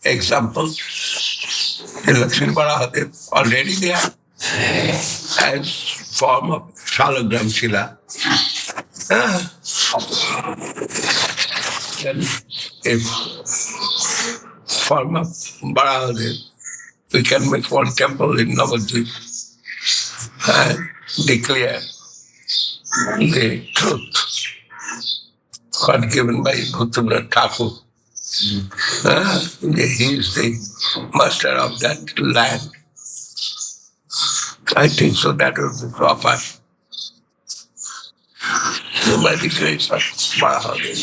example. In Lakshmi Barahadev, already there as form of Shalagram Shila. Then if form of Barahadev, we can make one temple in Navadvip and declare the truth what given by Bhuttabra Thakur. He is the master of that land. I think so that will be proper. By the grace of Barahadev.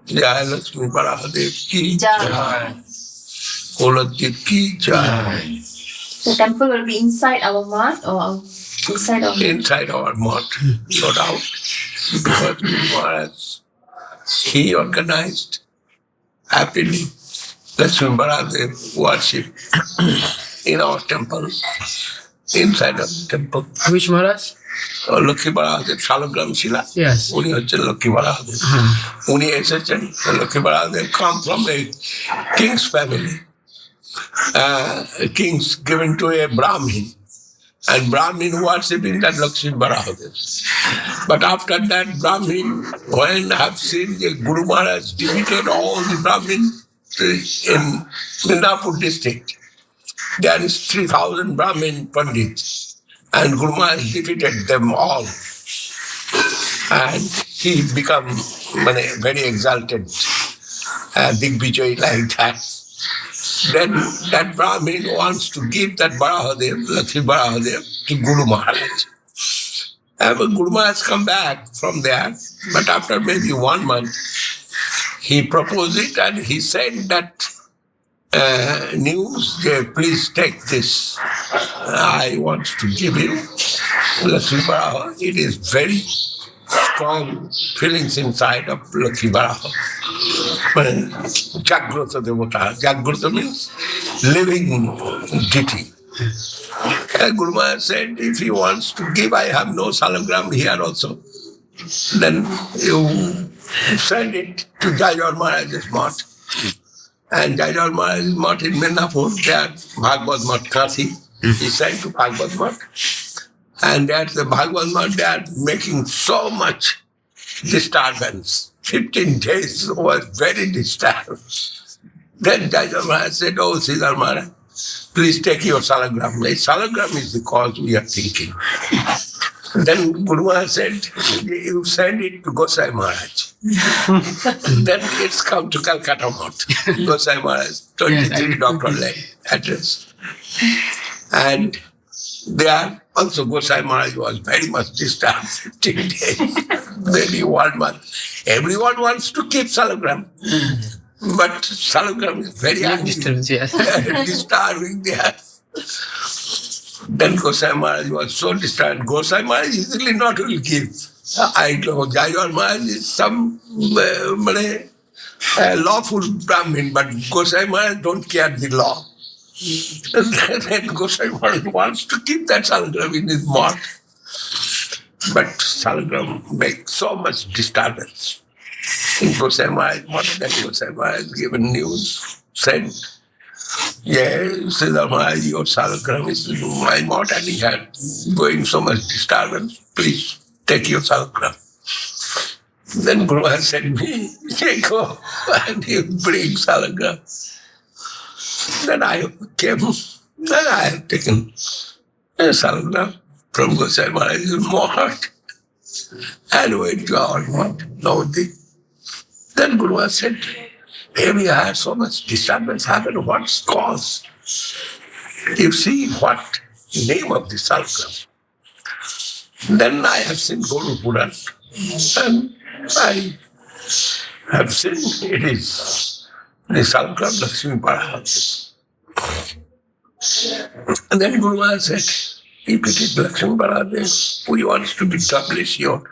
Jai Lakshmi Barahadev ki jai. Kuladip ki jai. The temple will be inside our mart or inside our Inside our mart, no doubt. Because Maharaj, he organized happily Lakshmi Barahadev worship in our temple, inside of the temple. Which Maharaj? Lakshmi Barahadev, Shalagram Shila. Yes. Uni hocchen Lakshmi Barahadev. Uni esechen, Lakshmi Barahadev come from a king's family. Kings given to a Brahmin. And Brahmin worshipping that Lakshmi Barahadev. But after that Brahmin, when I have seen the Guru Maharaj defeated all the Brahmin in Midnapur district, there is 3,000 Brahmin Pandits. And Guru Maharaj defeated them all. And he become very exalted, Digvijay like that. Then that Brahmin wants to give that Barahadev, Lakshmi Barahadev, to Guru Maharaj. And when Guru Maharaj come back from there, but after maybe 1 month, he proposed it and he said that news, please take this. I want to give you Lakshmi Baraha. It is very strong feelings inside of Lakshmi Baraha. Jagrata Devata. Jagrata means living deity. Guru Maharaj said, if he wants to give, I have no salagram here also. Then you send it to Jayawar Maharaj's mat. And Jayawar Maharaj's mat in Midnapur, there Bhagavad Mat Kasi. He sent to Bhagavad Mat. And at the Bhagavad Mat, they are making so much disturbance. 15 days was very disturbed. Then Jayawar Maharaj said, oh, Sridhar Maharaj, please take your salagram. My salagram is the cause we are thinking. Then Guru Maharaj said, you send it to Gosai Maharaj. Then it's come to Calcutta Mount. Gosai Maharaj, 23 Dr. Lane address. And there also Gosai Maharaj was very much disturbed, 15 days, maybe 1 month. Everyone wants to keep salagram. But salagram is very disturbing there. Then Gosai Maharaj was so disturbed. Gosai Maharaj easily not will give. I know Jayawar Maharaj is some lawful Brahmin, but Gosai Maharaj don't care the law. Then Gosai Maharaj wants to keep that salagram in his mouth. But salagram makes so much disturbance. Gosai Maharaj, what that Gosai Maharaj given news, said, yeah, Sridhar Maharaj, your salagram is in my mouth and he had going so much disturbance. Please take your salagram. Then Guru Maharaj said, me, go and you bring salagram. Then I came, then I have taken a salagram from Gosai Maharaj's mouth and went to our mouth. Then Guru Maharaj said, we had so much disturbance happen. What's cause? You see what name of the salagram. Then I have seen Guru Puran and I have seen it is the salagram Lakshmi Barahadev. And then Guru Maharaj said, if it is Lakshmi Barahadev, we want to establish your.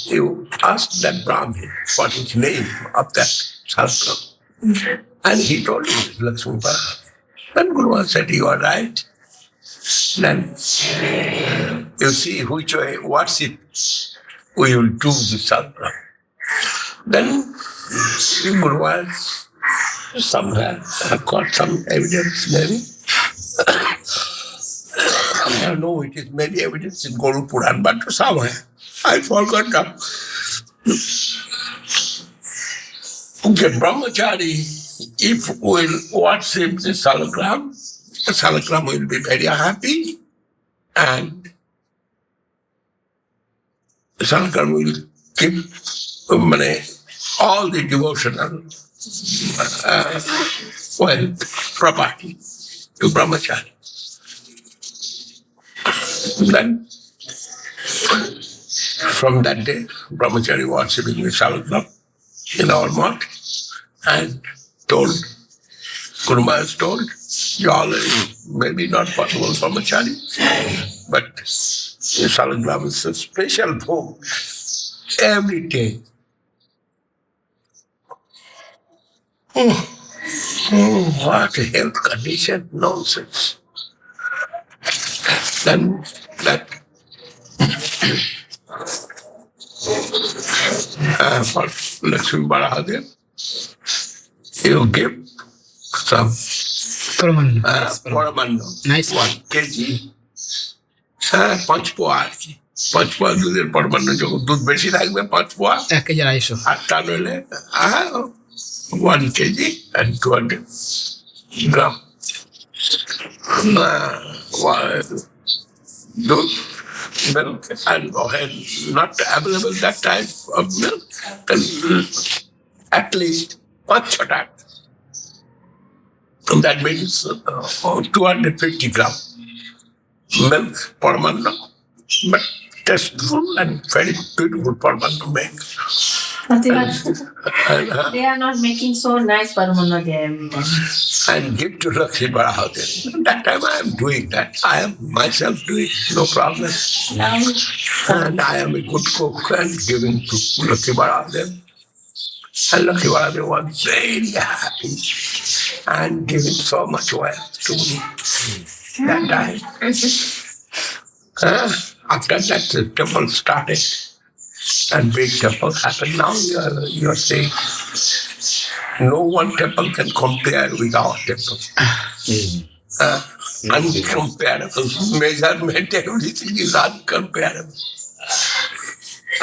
You asked that Brahmin what is the name of that salagram. And he told me it is Lakshmi Barahadev. Then Guru Maharaj said, you are right. Then you see which way worship we will do the salagram. Then Guru Maharaj somewhere. I've got some evidence maybe. I don't know, it is maybe evidence in Guru Puran, but somewhere. I forgot now. Okay, Brahmachari, if we'll worship the Salagram will be very happy, and Salagram will give all the devotional property to Brahmachari. Then, from that day, Brahmachari worshipping the Salagram in our mosque and told, Guru Maharaj told, y'all maybe not possible Brahmachari, but the Salagram is a special book every day. What a health condition, nonsense. Then that for Lakshmi Barahadev, you give some Paramanno, nice 1 kg, 5 পোয়া আর কি 5 পোয়া দুধের পরমান্ন যখন দুধ বেশি থাকবে 5 পোয়া 1 KG 250 আর তা নইলে 1 kg and 200 gram dude, milk, and when not available that type of milk, then at least 5 chota. And that means 250 gram milk per month, but tasteful and very beautiful per month to make. But they are not making so nice paramanna there. And give to Lakshmi Barahadev. That time I am doing that. I am myself doing, no problem. And I am a good cook and giving to Lakshmi Barahadev. And Lakshmi Barahadev was very happy and giving so much wealth to me that time. After that, the temple started. And big temple happened. Now you are saying no one temple can compare with our temple. Uncomparable. Measurement, everything is uncomparable.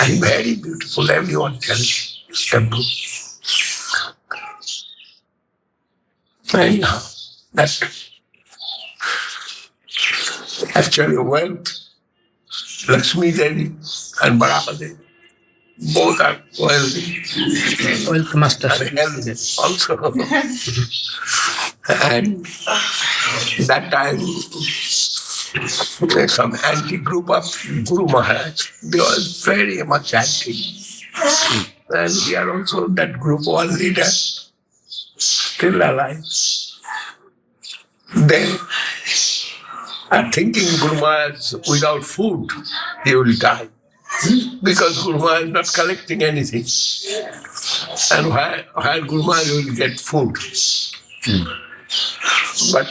And very beautiful. Everyone tells this temple. And that actually wealth, Lakshmi Devi and Barahadevi, both are wealthy. Wealth masters. And healthy also. And that time, there's some anti-group of Guru Maharaj. They were very much anti. And we are also that group one leader, still alive. They are thinking Guru Maharaj without food, he will die. Because Guru Maharaj is not collecting anything. And where Guru Maharaj will get food. But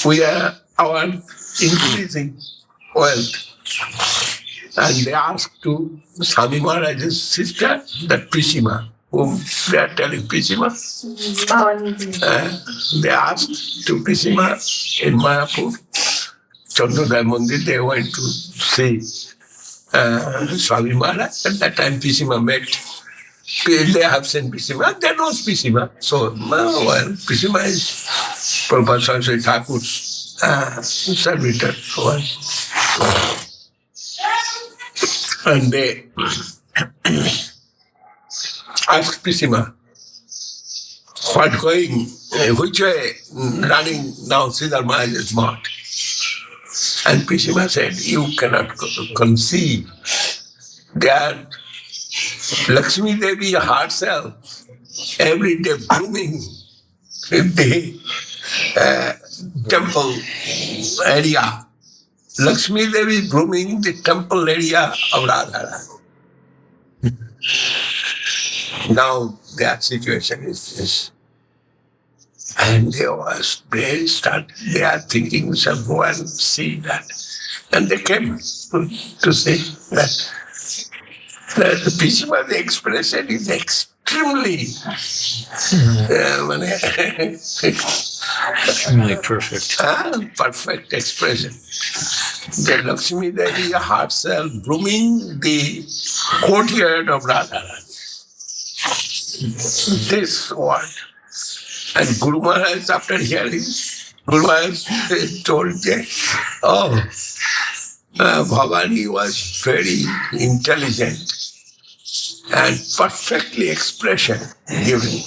we are our increasing wealth. And they asked to Swami Maharaj's sister, that Prishima, whom they are telling Prishima. They asked to Prishima in Mayapur, Chandrodaya Mandir, they went to see Swami Maharaj. At that time, Prishima met. They have sent Prishima. They know Prishima. So, well, Prishima is Prabhupada Saraswati Thakur's servitor. And they asked Prishima, what going, which way running now Siddhar Maharaj's mouth? And Prishima said, you cannot conceive that Lakshmi Devi herself every day blooming in the temple area. Lakshmi Devi blooming the temple area of Radharani. Now their situation is this. And they are thinking we shall go and see that. And they came to say that the Prishima, the expression is extremely Extremely perfect. perfect expression. The Lakshmi Devi herself blooming the courtyard of Radharani. This word. And Guru Maharaj, after hearing, Guru Maharaj told that, oh, Bhavani was very intelligent and perfectly expression giving.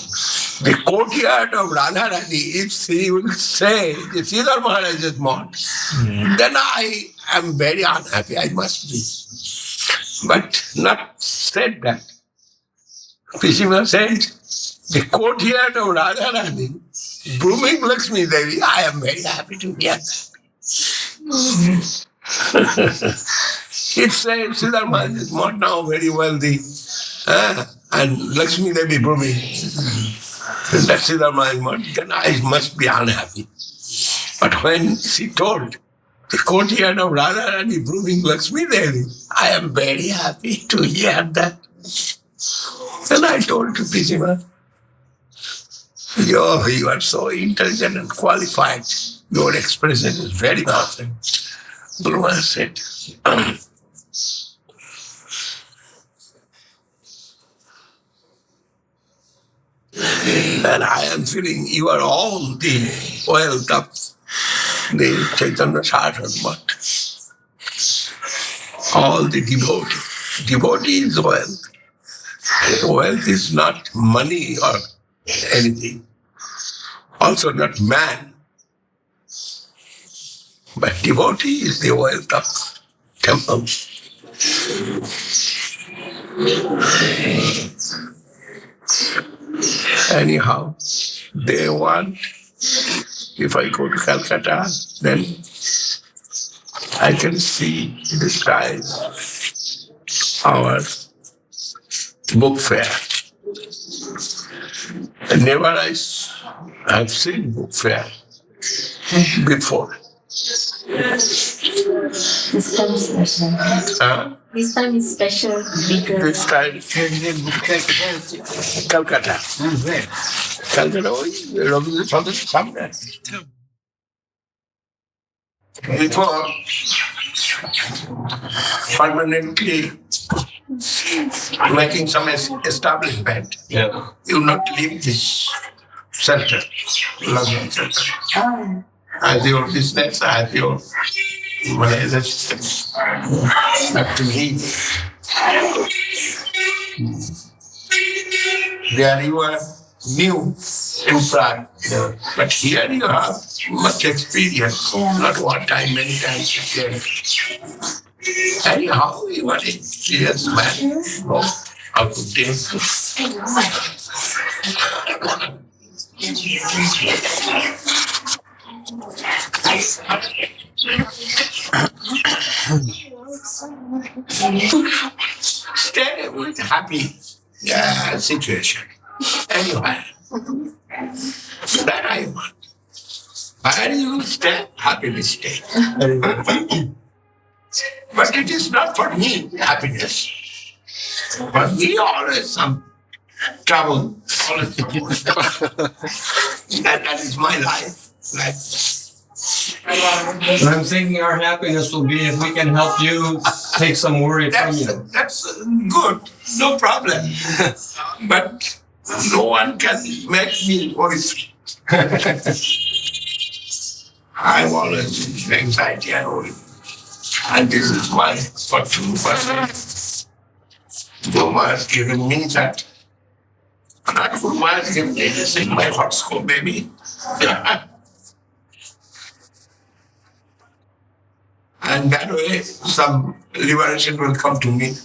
The courtyard of Radharani, if she will say this is our Maharaj's mod, then I am very unhappy, I must be. But not said that. Krishna said, the courtyard of Radharani, blooming Lakshmi Devi, I am very happy to hear that. It said, Siddhar Maharaj is not now very wealthy, and Lakshmi Devi blooming. That's Siddhar Maharaj, then I must be unhappy. But when she told, the courtyard of Radharani blooming Lakshmi Devi, I am very happy to hear that. Then I told to Krishna, you are so intelligent and qualified. Your expression is very perfect. Guru Maharaj said, and I am feeling you are all the wealth of the Chaitanya Saraswati, all the devotee. Devotee is wealth. Wealth is not money or anything. Also not man. But devotee is the wealth of temple. Anyhow, they want, if I go to Calcutta, then I can see the skies, our book fair. Never I have seen book fair before. This time is special. This time is special. Bigger. This time, Calcutta. Calcutta, Rabindranath Tagore somewhere. Before permanently making some establishment, you not leave this center, London center. As your business, as your have to leave. There you are new to Prague, but here you have much experience, not one time, many times again. Anyhow, you are an experienced man. How to deal. Stay with happy situation. Anyway, that I want. Where you stay, happily stay. But it is not for me, happiness. For me, always some trouble. Always trouble. That is my life. And I'm thinking our happiness will be if we can help you take some worry from you. That's good, no problem. But no one can make me worry. I'm always anxiety and worry. And this is my fortune. Guru has given me that. Not Guru has given me this in my horoscope, baby. And that way, some liberation will come to me.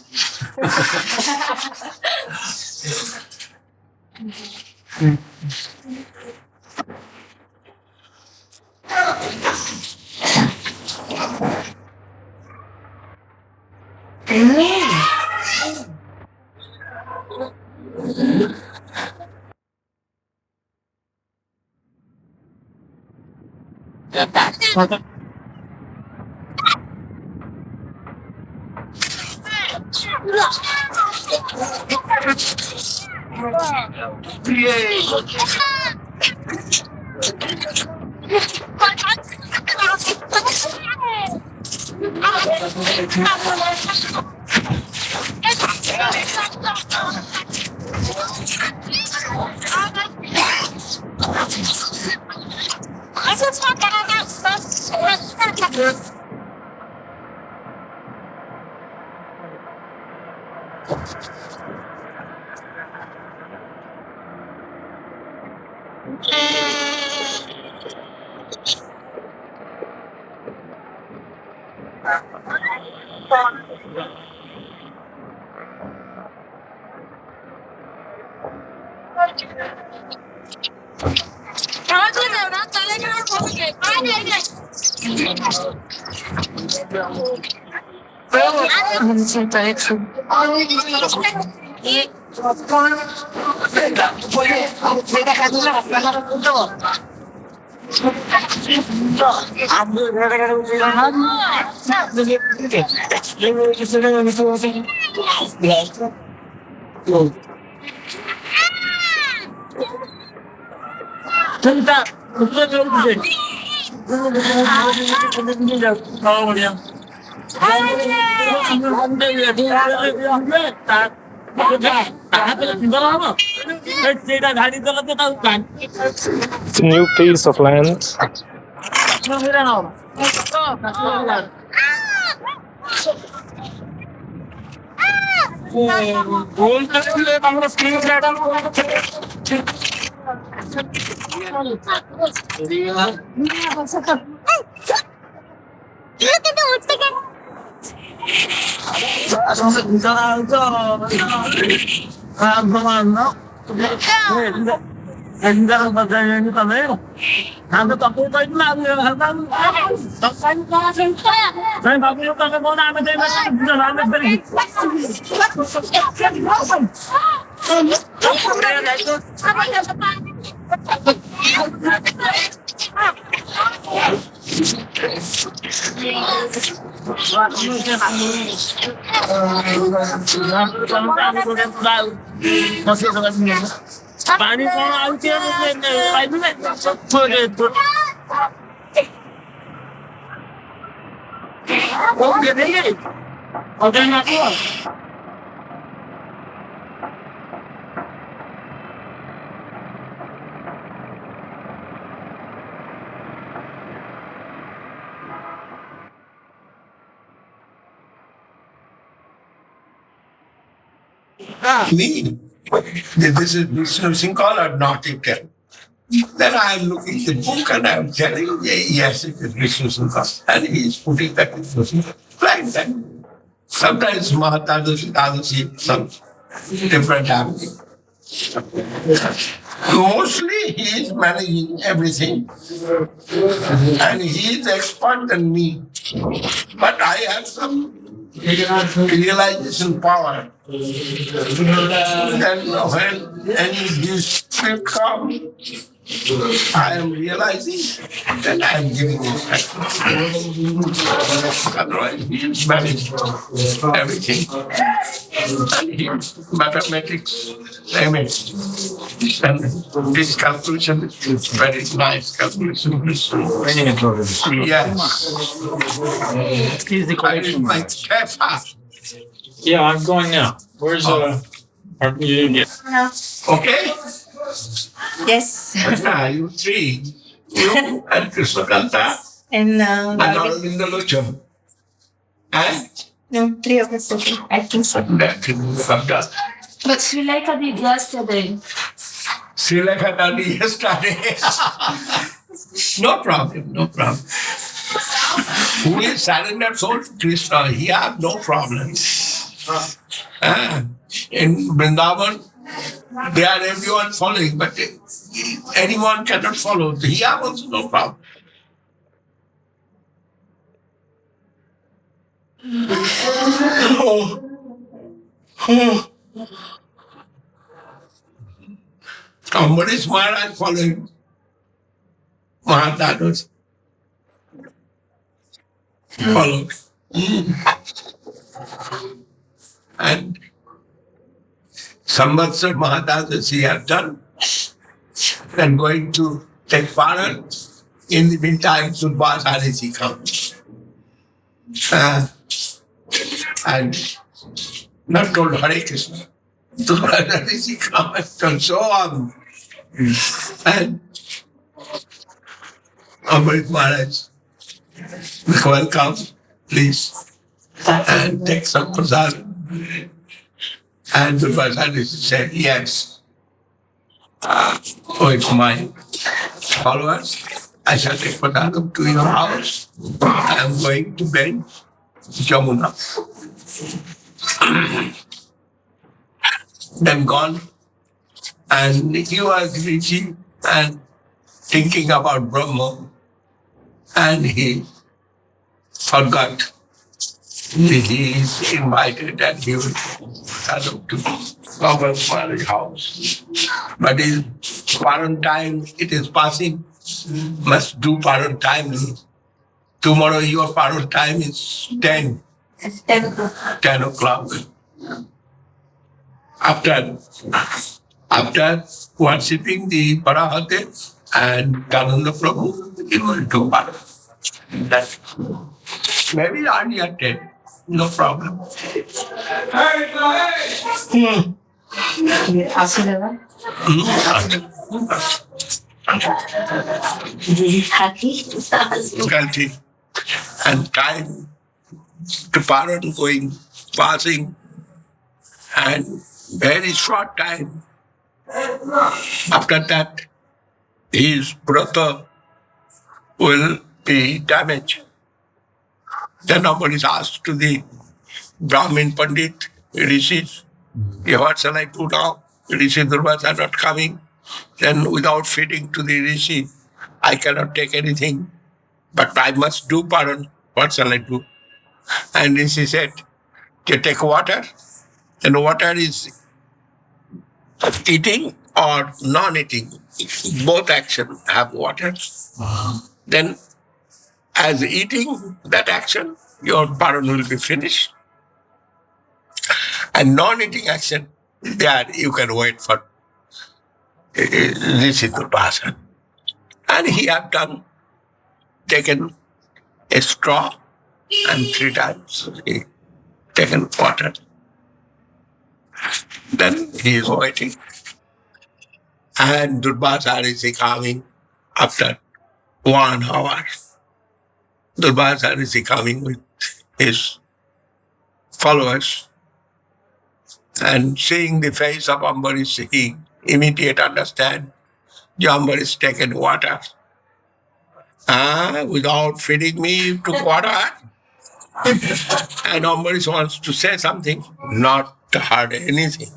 It's a new piece of land. Me, this is Vishnu Singhal or not you can. Then I am looking at the book and I am telling, yes, it is Vishnu Singhal. And he is putting that in the like that. Sometimes Mahatadasi, some different happening. Mostly he is managing everything. And he is expert than me. But I have some realization power. Then when any dispute comes, I am realizing that I am giving it. Otherwise, he is managing everything. And he mathematics, I mean, and this calculation is very nice calculation. Yes. I read my Kefa. Yeah, I'm going now. Where's our meeting? Okay? Yes. You three. You and Krishna Kanta And and Aravinda Locham. And no, 3 of us. Okay. I think so. that Kanta. But Sri Lanka did yesterday. Sri Lanka done yesterday. No problem, no problem. Who is surrendered soul to Krishna, he has no problem. In Vrindavan, they are everyone following, but anyone cannot follow. He has also no problem. Somebody is Maharaj following Mahatadus. Followed. And Samvatsar Maharaj he had done, then going to take pardon. In the meantime, Durvas Harisi comes. And not told Hare Krishna. Durvas Harisi comes and so on. And Amrit Maharaj, welcome, please, and take some prasad. And Durvas Harisi said, yes. Oh, it's mine. Followers, I shall take prasadam to your house. I am going to bed, Jamuna. Then gone, and he was reaching and thinking about Brahma, and he forgot that he is invited and he will prasadam to Govinda Maharaj's house. But his paran time, it is passing, must do paran timely. Tomorrow your paran time is 10. It's 10 o'clock. 10 o'clock. After worshipping the Parahate and Kananda Prabhu, he will do paran. That maybe earlier 10, no problem. Asura. Happy. Difficulty and time to paran going, passing, and very short time. After that, his brother will be damaged. Then nobody is asked to the Brahmin Pandit, Rishis, what shall I do now? Rishi Durvas are not coming. Then without feeding to the Rishi, I cannot take anything. But I must do paran. What shall I do? And Rishi said, you take water. And water is eating or non-eating. Both actions have water. Then as eating that action, your paran will be finished. And non-eating action, there you can wait for Rishi Durvasa. And he have done, taken a straw and 3 times he taken water. Then he is waiting. And Durvasa is coming after 1 hour. Durvasa is coming with his followers. And seeing the face of Ambarish, he immediately understand Ambarish taken water. Without feeding me, he took water. And Ambarish wants to say something, not heard anything.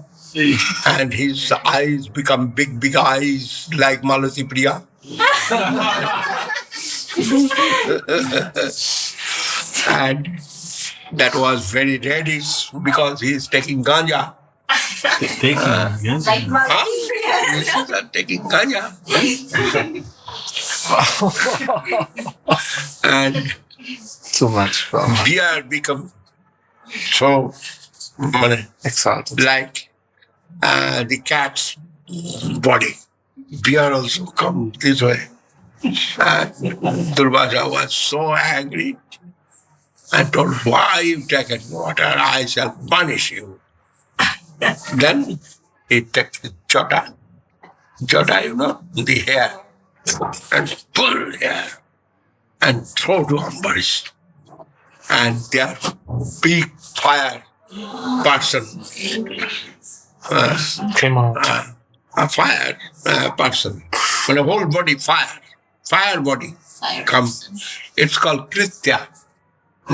And his eyes become big eyes like Malati Priya. And that was very reddish because he is taking ganja. Taking Like This is taking ganja. And Too much, bro. beer become so Exalted. like the cat's body. Beer also come this way. And Durvasa was so angry and told, why you taken water? I shall punish you. Then he took the jota, you know, the hair, and pull hair and throw to Ambarish. And their big fire person, Came out. a fire person, when a whole body fire body come. It's called Kritya.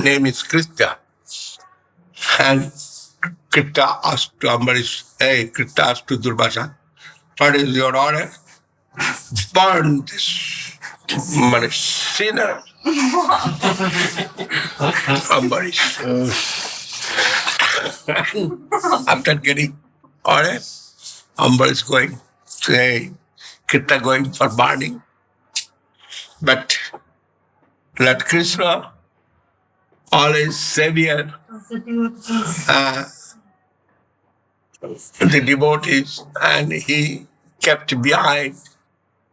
Name is Kritya. And Kritya asked to Ambarish, Kritya asked to Durvasa, what is your order? Burn this sinner. Ambarish. After getting order, Ambarish going, Kritya going for burning. But let Krishna, always savior, the devotees, and he kept behind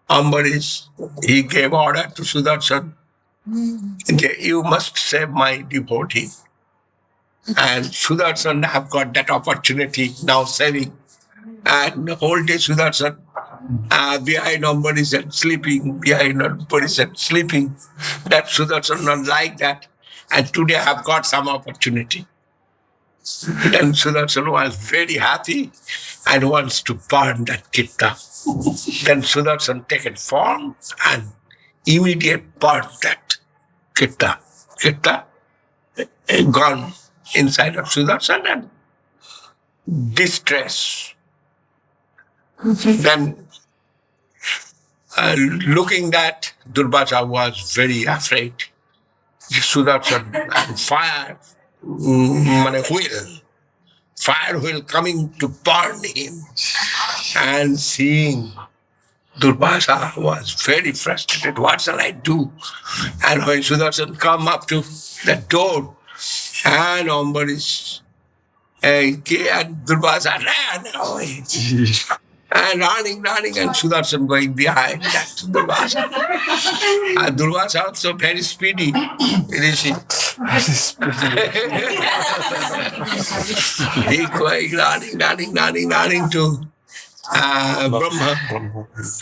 Ambarish. He gave order to Sudarshan, you must save my devotee. And Sudarshan have got that opportunity now saving. And the whole day Sudarshan behind Ambarish and sleeping, behind Ambarish and sleeping. That Sudarshan not like that. And today I have got some opportunity. Then Sudarshan was very happy and wants to burn that Kirta. Then Sudarshan taken form and immediate burned that Kirta. Kirta gone inside of Sudarshan and distress. Then looking that, Durvasa was very afraid. Sudarshan and fire wheel coming to burn him. And seeing Durvasa was very frustrated. What shall I do? And when Sudarshan come up to the door, and Ambarish and Durvasa ran away. And running, and Sudarshan going behind that Durvasa. And Durvasa also very speedy. He going running to Brahma.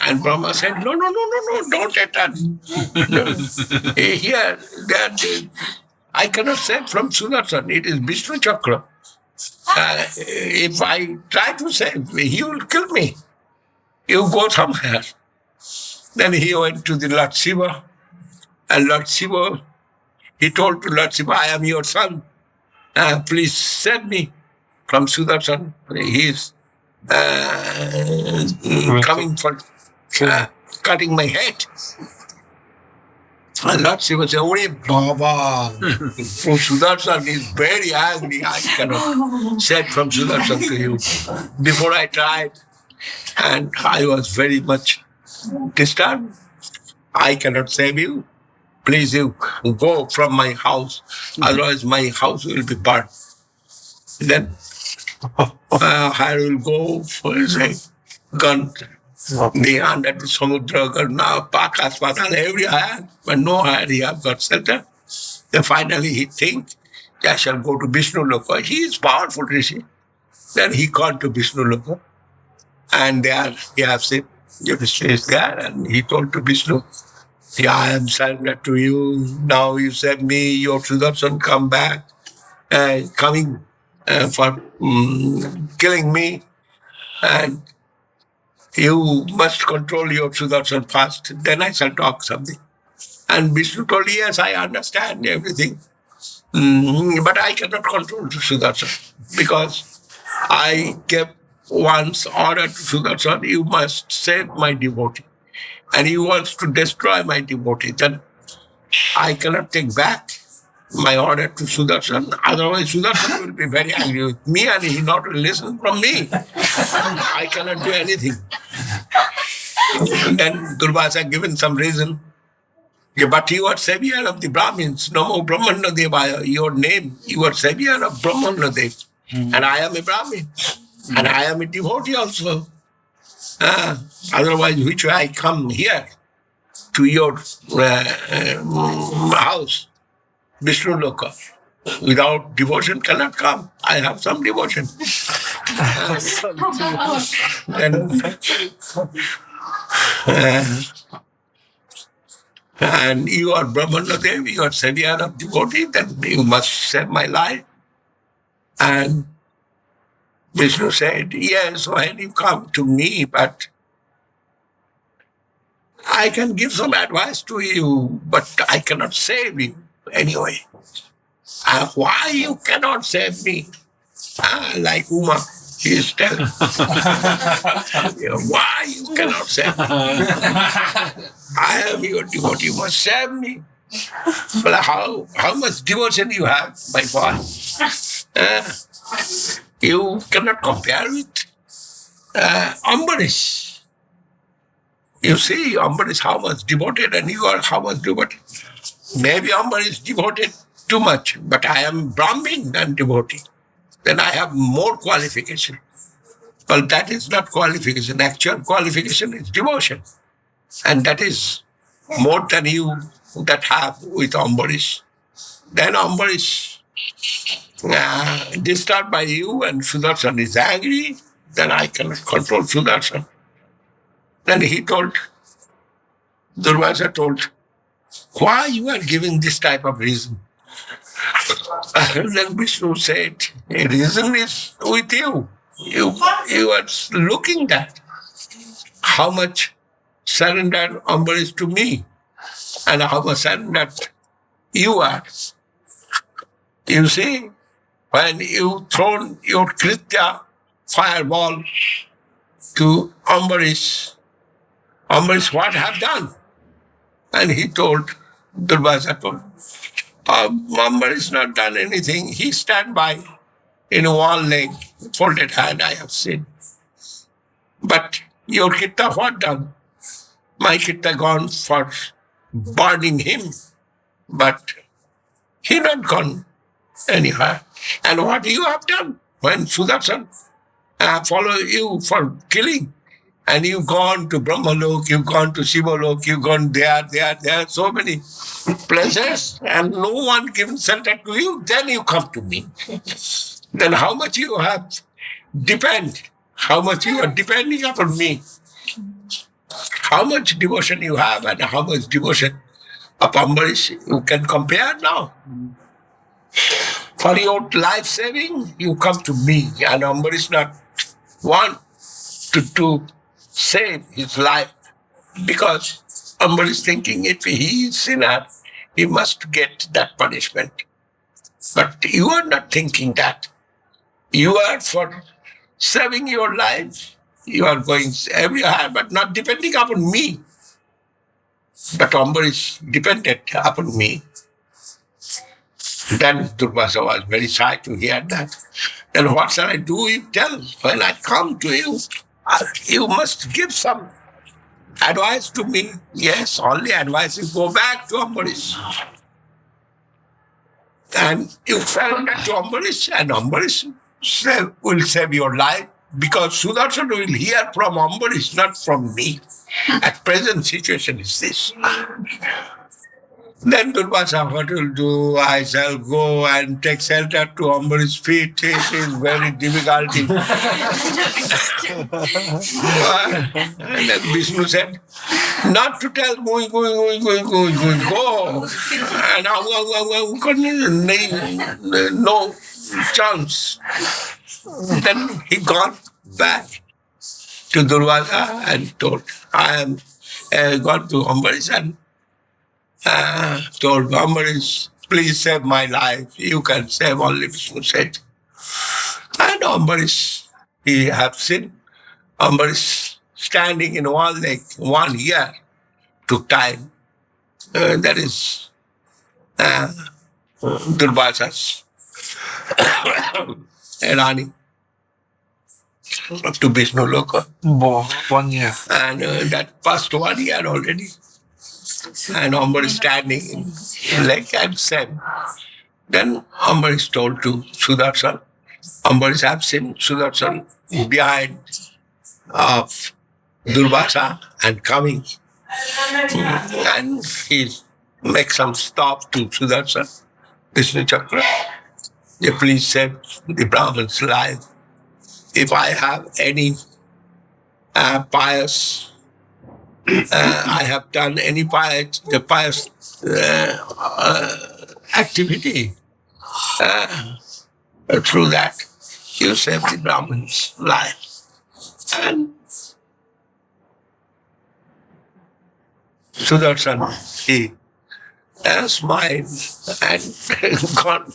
And Brahma said, no, don't attack. No. Here, I cannot save from Sudarshan. It is Vishnu Chakra. If I try to save, he will kill me. You go somewhere. Then he went to the Lord Shiva. And Lord Shiva, he told to Lord Shiva, I am your son. Please save me from Sudarshan. He is coming for cutting my head. And Lord Shiva said, oh, Baba, Sudarshan is very angry. I cannot save from Sudarshan to you. Before I tried, and I was very much disturbed. I cannot save you. Please, you go from my house. Otherwise, my house will be burned. Then I will go for a gun. The under the Samudra, now Pakas, Patal, everywhere, but nowhere he have got shelter. Then finally he thinks, I shall go to Vishnu Loka. He is powerful, Rishi. Then he called to Vishnu Loka. And there he has said, Vishnu is there, and he told to Vishnu, yeah, I am surrendered to you. Now you said me, your Sudarshan come back, coming for killing me. And you must control your Sudarshan first, then I shall talk something. And Vishnu told, yes, I understand everything. But I cannot control Sudarshan because I gave once order to Sudarshan, you must save my devotee. And he wants to destroy my devotee. Then I cannot take back my order to Sudarshan. Otherwise, Sudarshan will be very angry with me and he not will listen from me. I cannot do anything. Then Durvasa given some reason. Yeah, but you are savior of the Brahmins. Namo Brahmana Devaya. Your name, you are savior of Brahmana Dev. And I am a Brahmin. And I am a devotee also. Otherwise, which way I come here to your house, Vishnu Loka. Without devotion cannot come. I have some devotion. And you are Brahmana Dev, you are savior of devotee, then you must save my life. And Vishnu said, yes, when you come to me, but I can give some advice to you, but I cannot save you anyway. Why you cannot save me? Like Uma, he is telling. Why you cannot save me? I am your devotee, you must save me. But how much devotion you have, my boy? You cannot compare with Ambarish. You see, Ambarish how much devoted and you are how much devoted. Maybe Ambarish devoted too much, but I am Brahmin and devotee. Then I have more qualification. Well, that is not qualification. Actual qualification is devotion. And that is more than you that have with Ambarish. Then Ambarish, disturbed by you and Sudarshan is angry, then I cannot control Sudarshan. Then he told, Durvasa told, why you are giving this type of reason? Then Vishnu said, a reason is with you. You are looking at how much surrender Ambarish to me and how much surrendered you are. You see, when you thrown your Kritya fireball to Ambarish, Ambarish, what have done? And he told, Durvasa told, Ambarish not done anything. He stand by in one leg, folded hand, I have seen. But your Kitta what done? My Kitta gone for burning him, but he not gone anyhow. And what you have done when Sudarshan follow you for killing, and you've gone to Brahmalok, you've gone to Shivalok, you've gone there, so many places, and no one given shelter to you, then you come to me. Then how much you have how much you are depending upon me, how much devotion you have and how much devotion of Ambarish you can compare now. For your life saving, you come to me, and Ambarish not want to save his life, because Ambarish thinking if he is sinner, he must get that punishment. But you are not thinking that. You are for saving your life. You are going everywhere, but not depending upon me. But Ambarish depended upon me. Then Durvasa was very shy to hear that. Then what shall I do? You tell, when I come to you, you must give some advice to me. Yes, only advice is go back to Ambarish. And you surrender to Ambarish, and Ambarish will save your life, because Sudarshan will hear from Ambarish, not from me. At present situation is this. Then Durvasa, what will do? I shall go and take shelter to Ambarish's feet. It is very difficult. And then Vishnu said, not to tell, go. And no chance. Then he got back to Durvasa and told, I am gone to Ambarish and told Ambarish, please save my life. You can save only, Vishnu said. And Ambarish, he have seen Ambarish standing in one leg, 1 year took time. That is Durvasa's Rani up to Vishnu Loka. 1 year. And that past 1 year already. And Ambarish standing in leg and said. Then Ambarish told to Sudarshan, Ambarish have seen Sudarshan behind of Durvasa and coming. And he make some stop to Sudarshan, Vishnu Chakra. You please save the Brahman's life. If I have any pious, I have done any pious activity, through that, you save the Brahman's life. And Sudarshan, he smiled and gone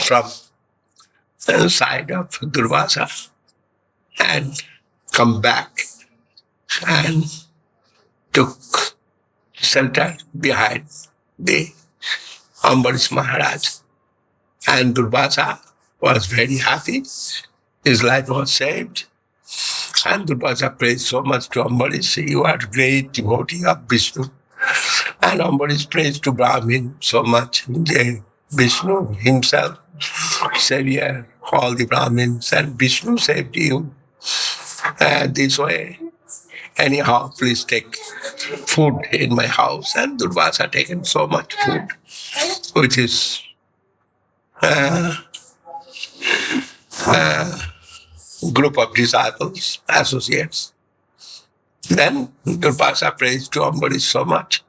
from the side of Durvasa and come back and took shelter behind the Ambarish Maharaj. And Durvasa was very happy. His life was saved. And Durvasa praised so much to Ambarish. You are great devotee of Vishnu. And Ambarish praised to Brahmin so much. Vishnu himself, Savior all the Brahmins, and Vishnu saved you this way. Anyhow, please take food in my house. And Durvasa had taken so much food, which is group of disciples, associates. Then Durvasa praised to Ambarish so much.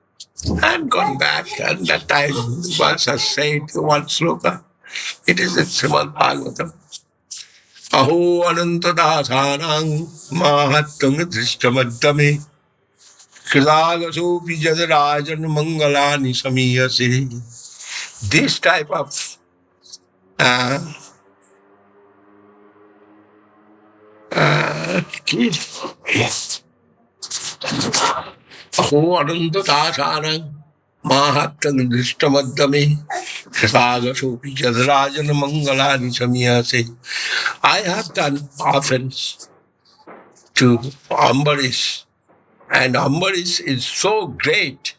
I'm gone back, and that time Durvasa said one sloka. It is in Srimad Bhagavatam. Aho anantadasanang mahatang drishtamadame Kilagasopi jadarajan mangalani samiyase. This type of Aho anantadasanang mahatang drishtamadame Kilagasopi jadarajan mangalani samiyase. I have done offense to Ambarish, and Ambarish is so great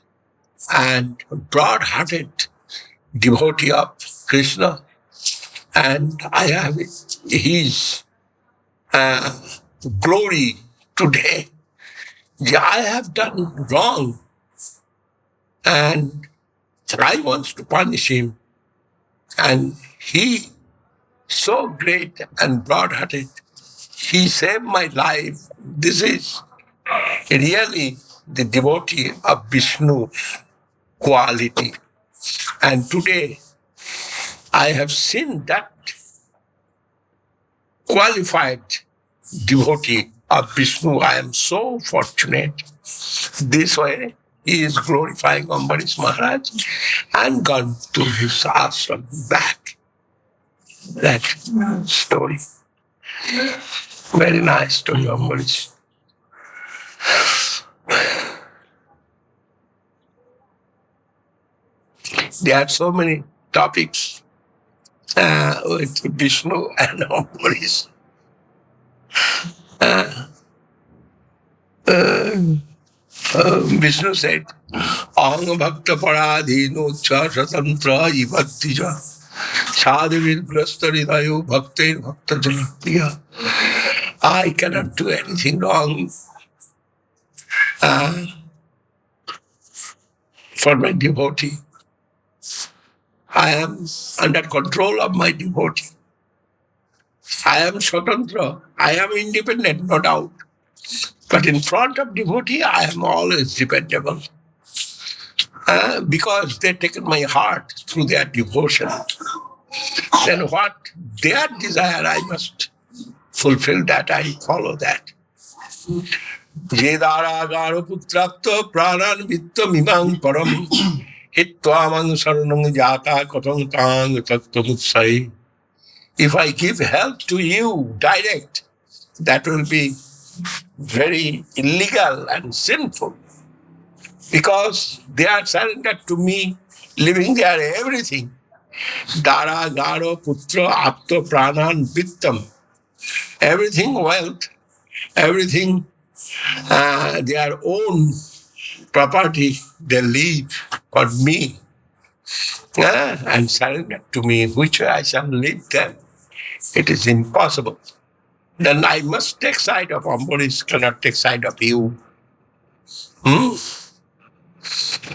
and broad-hearted devotee of Krishna, and I have his glory today. I have done wrong, and I want to punish him, and he so great and broad-hearted. He saved my life. This is really the devotee of Vishnu's quality. And today, I have seen that qualified devotee of Vishnu. I am so fortunate. This way, he is glorifying Ambarish Maharaj and gone to his ashram back. That story. Very nice story, Ambarish. There are so many topics with Vishnu and Ambarish. Vishnu said, Aham bhakta paradhino cha satantra ivattija sadhivir grasta ridayo bhaktir bhakta janapriya. I cannot do anything wrong for my devotee. I am under control of my devotee. I am swatantra. I am independent, no doubt. But in front of devotee, I am always dependable. Because they taken my heart through their devotion. Then what their desire, I must fulfill that, I follow that. Jedara garo putrakta pranan vittam imang param hittvamang saranang jata katang tang tattamutsai. If I give help to you direct, that will be very illegal and sinful, because they are surrendered to me, leaving their everything. Dara, Garo, Putra, Apta, Pranan, Vittam. Everything wealth, everything their own property, they leave for me and surrender to me, which I shall leave them. It is impossible. Then I must take side of Ambarish, cannot take side of you.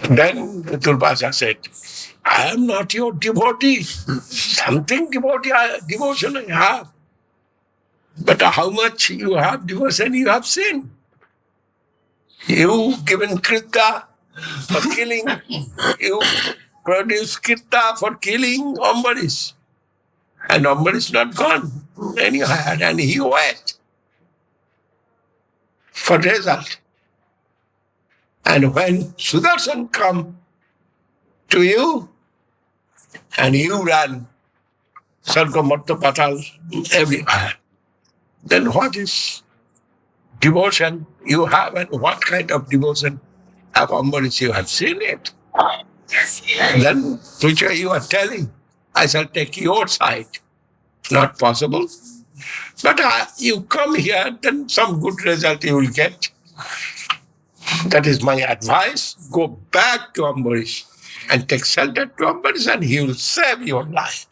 Then Durvasa said, I am not your devotee. Something devotion I have. But how much you have devotion, you have seen. You given Krita for killing. You produce Krita for killing Ambarish. And Ambarish not gone anyhow, and he wait for result. And when Sudarshan come to you, and you run Sarga Matta Patal everywhere, then what is devotion you have, and what kind of devotion of Ambarish you have seen it? Then which way you are telling, I shall take your side. Not possible. But you come here, then some good result you will get. That is my advice. Go back to Ambarish and take shelter to Ambarish, and he will save your life.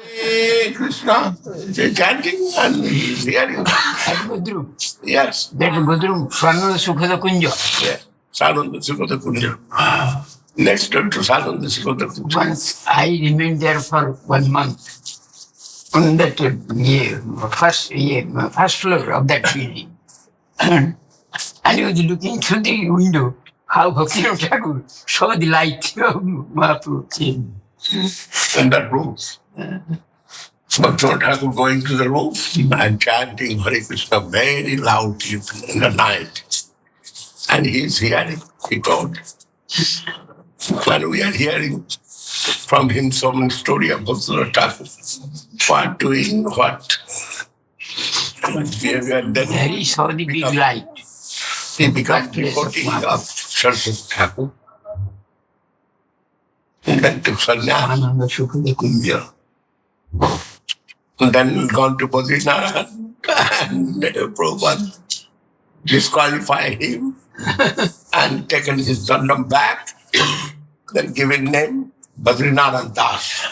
Hey, Krishna, they're chanting and he's hearing. Badru. Yes. That Badru, Swarnada Sukhada Kunja. Yes. Sananda Sikoda Kunja. Next door to Sananda Sikoda Kunja. Once I remained there for 1 month on that first floor of that building. And I was looking through the window how Bhaktivinoda Thakur saw the light of Mahaprabhu came. In that room. Bhaktivinoda Thakur going to the room and chanting Hare Krishna very loudly in the night. And he's hearing, he told. And we are hearing from him some story of Bhaktivinoda Thakur. What doing, what behavior. Then There he saw the big light. he becomes devotee of Saraswati Thakur. And then took sannyas. Ananda Sukhada Kunja. And then gone to Badrinath and Prabhupada disqualified him and taken his dandam back, then given name Badrinath Das.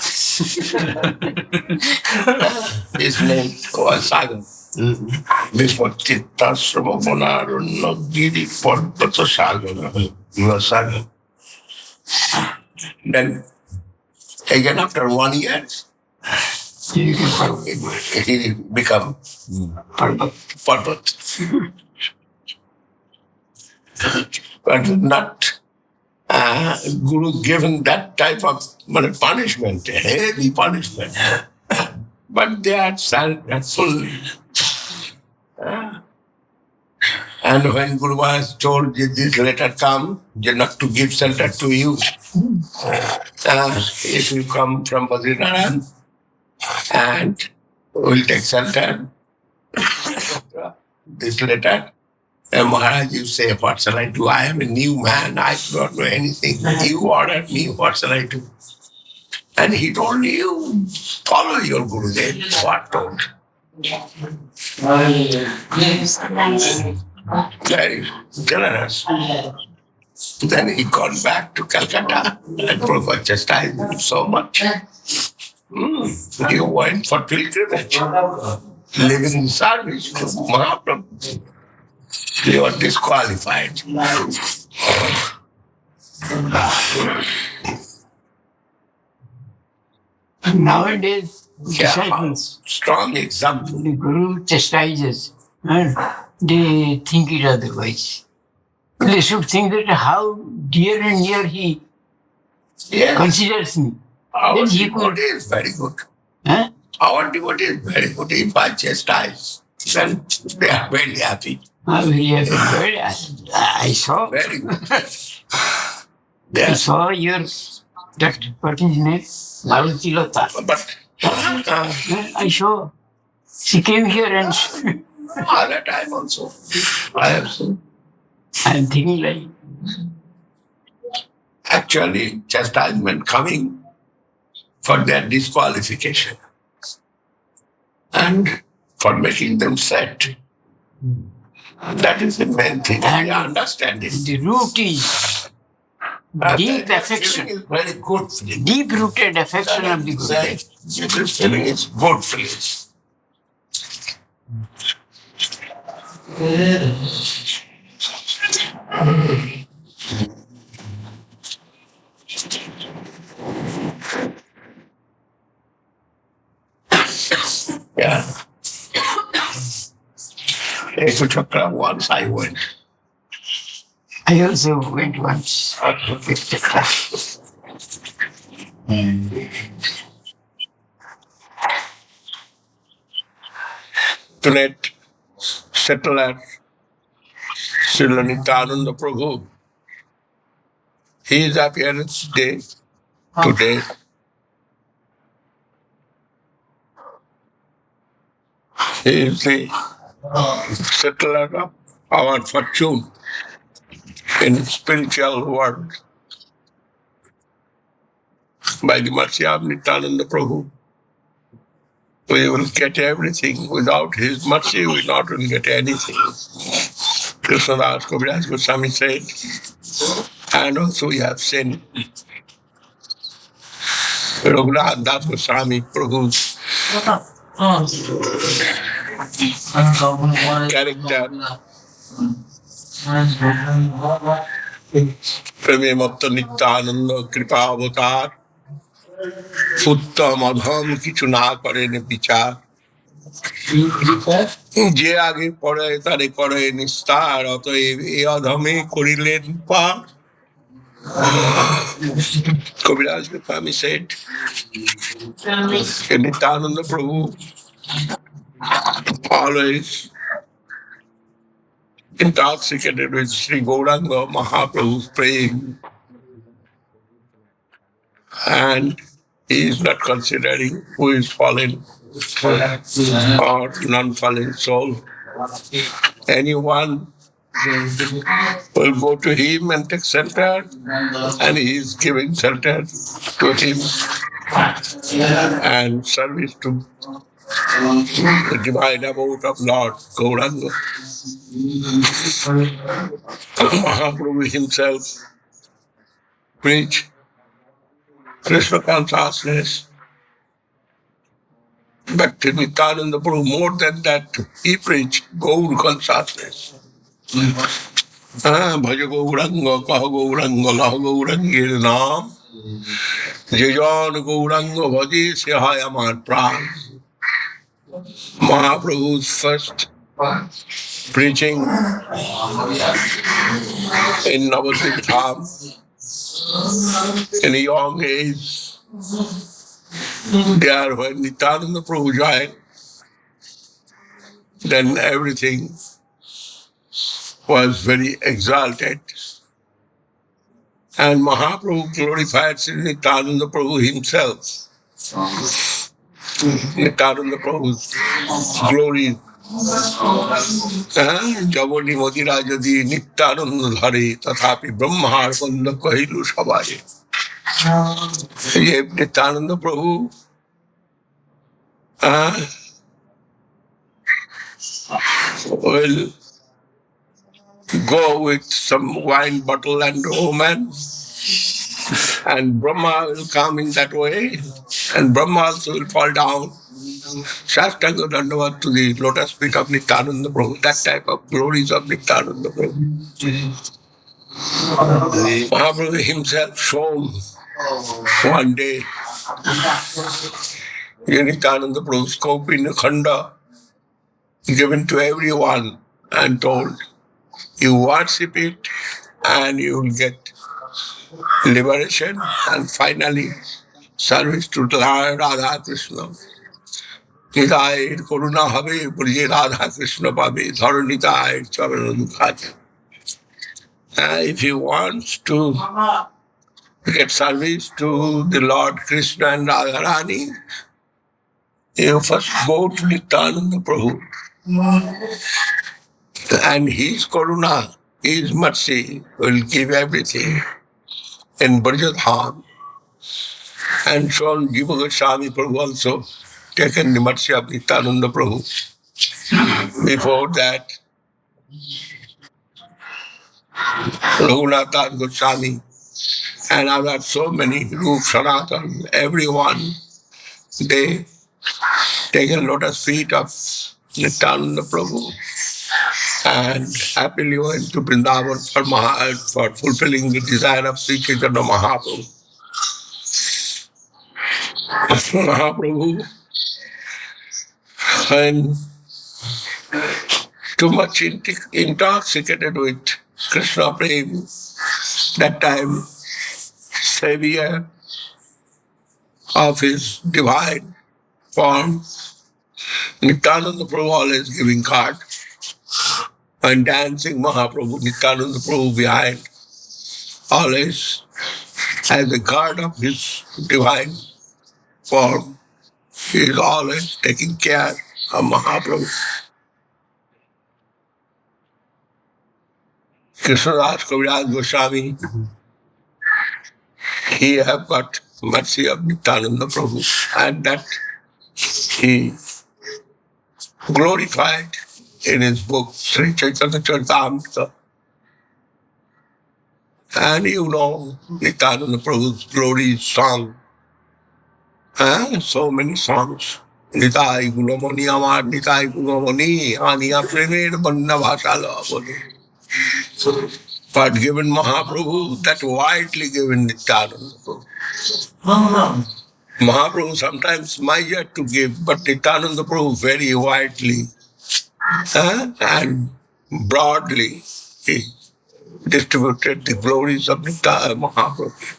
His name was Sagar. This was Chittasrama Bonarunna Giri Parvata Sagar. He was Sagar. Then again after 1 year, he become Parvat. But not Guru given that type of punishment, heavy punishment. But they are full. And when Guru was told this letter come, not to give shelter to you, it will come from Badrinath and will take shelter. This letter. And Maharaj, you say, what shall I do? I am a new man. I do not know anything. You ordered me, what shall I do? And he told you, follow your Gurudev. What told? Very generous. Then he gone back to Calcutta and Prabhupada chastised him so much. You went for pilgrimage, living in service to Mahaprabhu. You are disqualified. Nowadays, disciples, Strong example. the Guru chastises and they think it otherwise. They should think that how dear and near he Yes. considers me. Our Then he devotee is very good. Huh? Our devotee is very good. If I chastise, then they are very happy. Very happy. I saw. Very good. They I are, saw your that person's name, Maruti Lota. but I saw. She came here and other time also, I have seen. I'm thinking like, Actually, chastisement coming for their disqualification and for making them set. That is the main thing. And I understand it. the root is deep That affection, feeling is very good feeling. deep-rooted affection of the Guru. This feeling is good feeling. Yeah. Echo Chakra, once I went. I also went once. Tonight, settler, Srila Nityananda Prabhu, his appearance day, today, he is the settler of our fortune in spiritual world. By the mercy of Nityananda Prabhu, we will get everything. Without his mercy, we not will get anything. Krishnadas Kaviraj Goswami said, and also we have seen Raghunath Das Goswami Prabhu's character, Preme Mapta Nityananda Kripa Avatar, Uttam Adham Kichu Na Karen Bichar. যে আগে পড়ে তারে করে নিস্তার, অতএব এই অধমে করিলেন পার। Kaviraj Goswami said, Nityananda Prabhu always intoxicated with Sri Gauranga Mahaprabhu's praying, and he is not considering who is fallen or non-fallen soul. Anyone will go to him and take shelter, and he is giving shelter to him and service to the divine abode of Lord Gauranga. Mahaprabhu himself preached Krishna consciousness, but Nityananda Prabhu, more than that, he preached Gaur consciousness. Bhaja Gauranga, Kaha Gauranga, Laha Gaurangir Naam, Jajan Gauranga Bhaji Sehaya Amar Pran. Mahaprabhu's first preaching in Navadvip Dham in a young age. There, when Nityananda Prabhu joined, then everything was very exalted. And Mahaprabhu glorified Sri Nityananda Prabhu himself. Nityananda Prabhu's glory. Javani Madira Jadi Nityananda Dhare Tathapi Brahmar Banda Kahilu Sabaye. Nityananda Prabhu will go with some wine bottle and woman, and Brahma will come in that way, and Brahma also will fall down. Shastanga Dandavat to the lotus feet of Nityananda Prabhu, that type of glories of Nityananda Prabhu. Mahaprabhu himself shown one day Nityananda Prabhu's copy in a khanda given to everyone and told, you worship it and you will get liberation and finally service to Radha Krishna. Nitayir Karuna Habe Puri Radha Krishna Pabe Dharanitayir Chavana Dukhat. If he wants to get service to the Lord Krishna and Radharani, you first go to Nityananda Prabhu. And his Karuna, his mercy will give everything in Brija Dham. And so Jiva Goswami Prabhu also taken the mercy of Nityananda Prabhu. Before that, Raghunath Das Goswami and other so many, Rup Sanatan, everyone, they taken lotus feet of Nityananda Prabhu and happily went to Vrindavan for fulfilling the desire of Sri Chaitanya Mahaprabhu. Mahaprabhu, when too much intoxicated with Krishna Prem, that time savior of his divine form, Nityananda Prabhu always giving card. And dancing Mahaprabhu, Nityananda Prabhu behind, always as a guard of his divine form. He is always taking care of Mahaprabhu. Krishnadas Kaviraj Goswami, he have got mercy of Nityananda Prabhu, and that he glorified in his book, Sri Chaitanya Charitamrita. And you know, Nityananda Prabhu's glory song. So many songs. Nitai Gunamani Amar, Nitai Gunamani, Aniya Premed Banna Bhasala Bode. But given Mahaprabhu, that widely given Nityananda Prabhu. Mahaprabhu sometimes might to give, but Nityananda Prabhu very widely and broadly he distributed the glories of Mahaprabhu.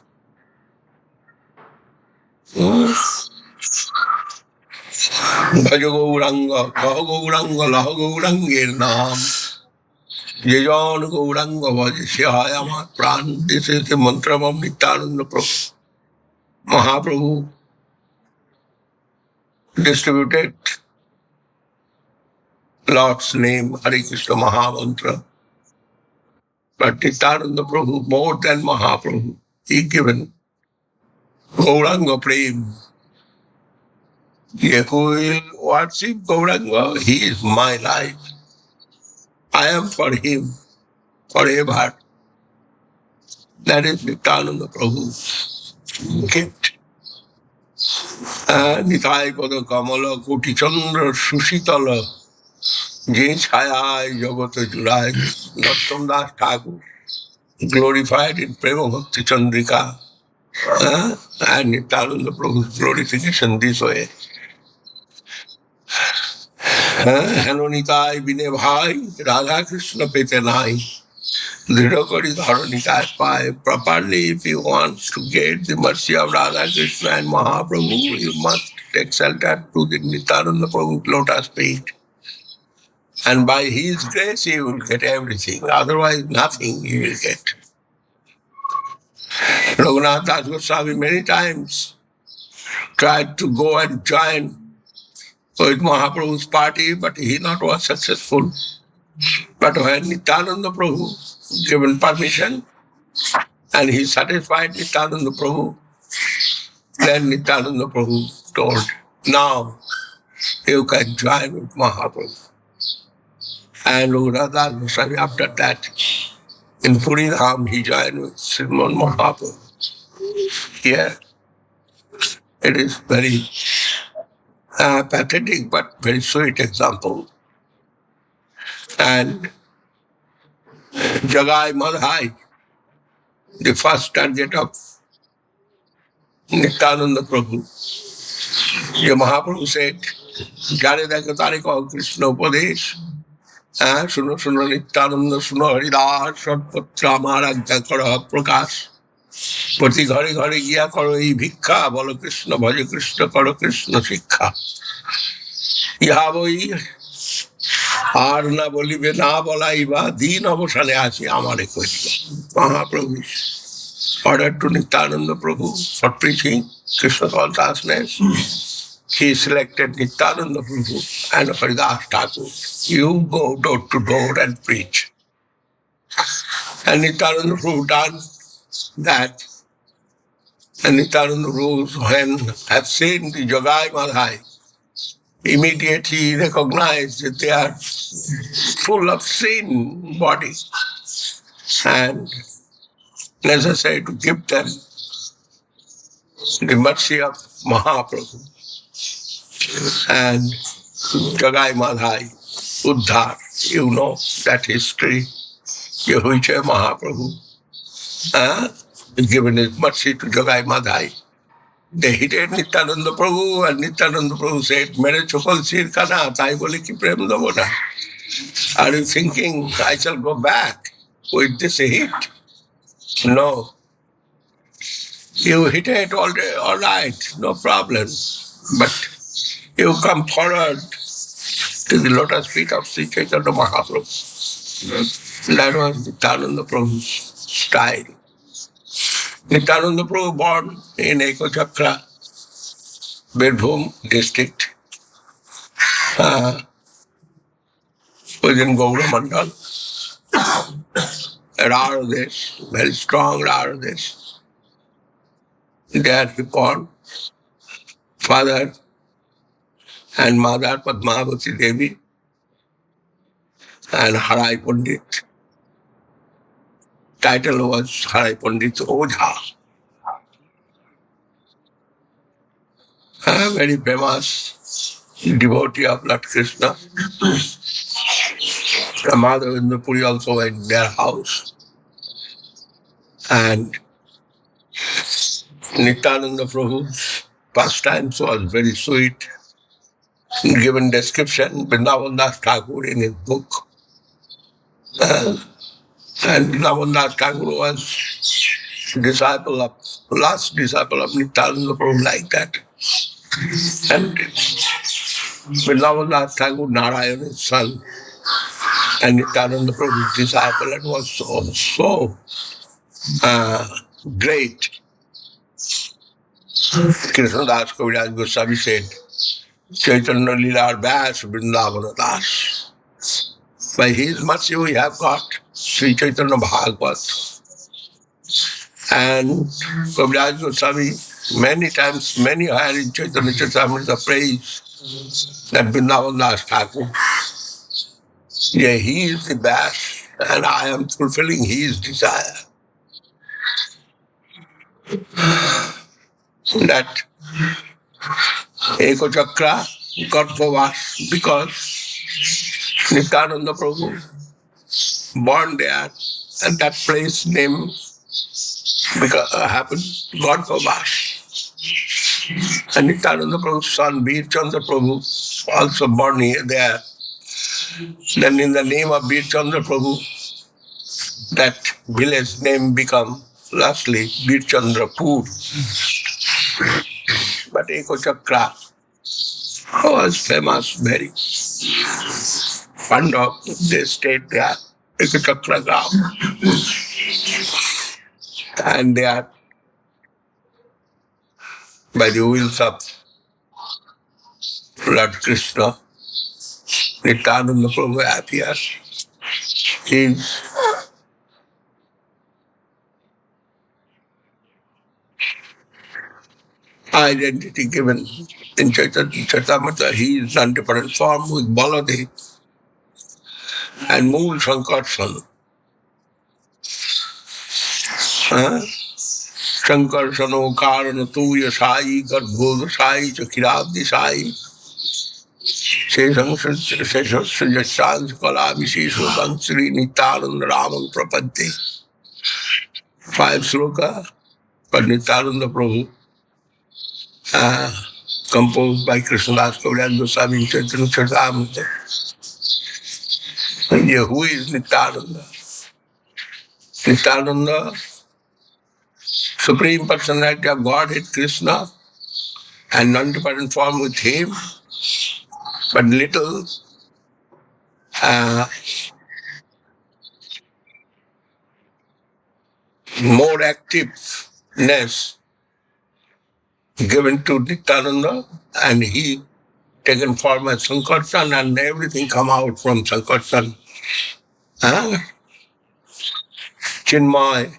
Bhaja Gauranga, Kaha Gauranga, Laha Gaurangir Naam, Jajan Gauranga Vajashyaya Pran. This is the mantra of Nityananda Prabhu. Mahaprabhu distributed Lord's name, Hare Krishna Mahamantra. But Nityananda Prabhu, more than Mahaprabhu, he given Gauranga Prem. Who will worship Gauranga? He is my life. I am for him forever. That is Nityananda Prabhu's gift. Nitai Pada Kamala Koti Chandra Sushitala Je Chaya Jagata Jurai Nattam Das Thakur glorified in Prema Bhakti Chandrika. And Nityananda Prabhu's glorification this way. Hello Nitai Bine Bhai Radha Krishna Pete Nai. Dhirokari Dharanikai Pai. Properly, if you want to get the mercy of Radha Krishna and Mahaprabhu, you must take shelter to the Nityananda Prabhu's lotus feet. And by his grace, you will get everything. Otherwise, nothing you will get. Raghunath Das Goswami many times tried to go and join with Mahaprabhu's party, but he not was successful. But when Nityananda Prabhu given permission, and he satisfied Nityananda Prabhu, then Nityananda Prabhu told, now you can join with Mahaprabhu. And Raghunath Goswami after that, in Puri Dham, he joined with Sriman Mahaprabhu. Here, it is very pathetic but very sweet example. And Jagai Madhai, the first target of Nityananda Prabhu. The Mahaprabhu said, Jare dekho tare kaho Krishna Upadesh, Suno Suno Nityananda Suno Haridas, Satpatra Maharajya Kara Prakash, Pati Ghare Ghare Giya Karo Ei Bhikkha, Bolo Krishna Bhaja Krishna Karo Krishna Shikkha. Iha boi আর না বলিবে না বলাইবা দিন অবসানে আসি আমারে কইল Mahaprabhu ordered to Nityananda Prabhu for preaching Krishna consciousness. He selected Nityananda Prabhu and Haridas Thakur. You go door to door and preach. And Nityananda Prabhu done that. And Nityananda Prabhu, when have seen the Jagai Madhai, immediately recognized that they are full of sin body and necessary to give them the mercy of Mahaprabhu. And Jagai Madhai, Uddhar, you know that history, which Mahaprabhu given his mercy to Jagai Madhai. They hated Nityananda Prabhu and Nityananda Prabhu said, Mere chokal sir kana, tai bole ki prem dabo na. Are you thinking I shall go back with this hit? No. You hit it all right, no problem. But you come forward to the lotus feet of Sri Chaitanya Mahaprabhu. That was Nityananda Prabhu's style. Nityananda Prabhu born in Ekachakra, Birbhum district, within Gaura Mandal. Raradesh, very strong Raradesh. There he born. Father and mother Padmavati Devi. and Harai Pandit. Title was Harai Pandit Ojha. A very famous devotee of Lord Krishna. Madhavendra Puri also went in their house. And Nityananda Prabhu's pastimes was very sweet. Given description, Vrindavan Das Thakur in his book. And Vrindavan Das Thakur was last disciple of Nityananda Prabhu like that. And Vrindavan Das Thakur, Narayan, his son, and Nityananda Prabhu's disciple, and was so great. Krishna Das Kaviraj Goswami said, Chaitanya Leela Das Vrindavana Das. By his mercy we have got Sri Chaitanya Bhagavat. And Kaviraj Goswami many times, many higher in Chaitanya Charitamrita praise that Vrindavan Das Thakur. Yeah, he is the best, and I am fulfilling his desire. That a.k.a. Chakra got Pavas because Nityananda Prabhu born there, and that place name happened God Pavas. And Nityananda Prabhu's son Bir Chandra Prabhu also born here there. Then in the name of Bir Chandra Prabhu, that village name become lastly Bir Chandrapur. But a.k.a. Chakra was famous, very fond of. They stayed there, a.k.a. Chakra Gram. And they are, by the wills of Lord Krishna, Nityananda Prabhu appears. His identity given in Chaitanya Charitamrita, he is in different form with Baladev and Mool Sankarsana. Sankarsano Karana Tuya Sai Garbhoda Sai Chakirabdi Sai Sesans Kala Vishesho Bansri Nityananda Raman Prapadde. 5 sloka for Nityananda Prabhu, composed by Krishna Das Kaviraj Goswami in Chaitanya Charitamrita. Who is Nityananda? Nityananda, Supreme Personality of Godhead, Krishna, and non-dependent form with him, but little more activeness given to Nityananda, and he taken form as Sankarsana, and everything come out from Sankarsana. Chinmay,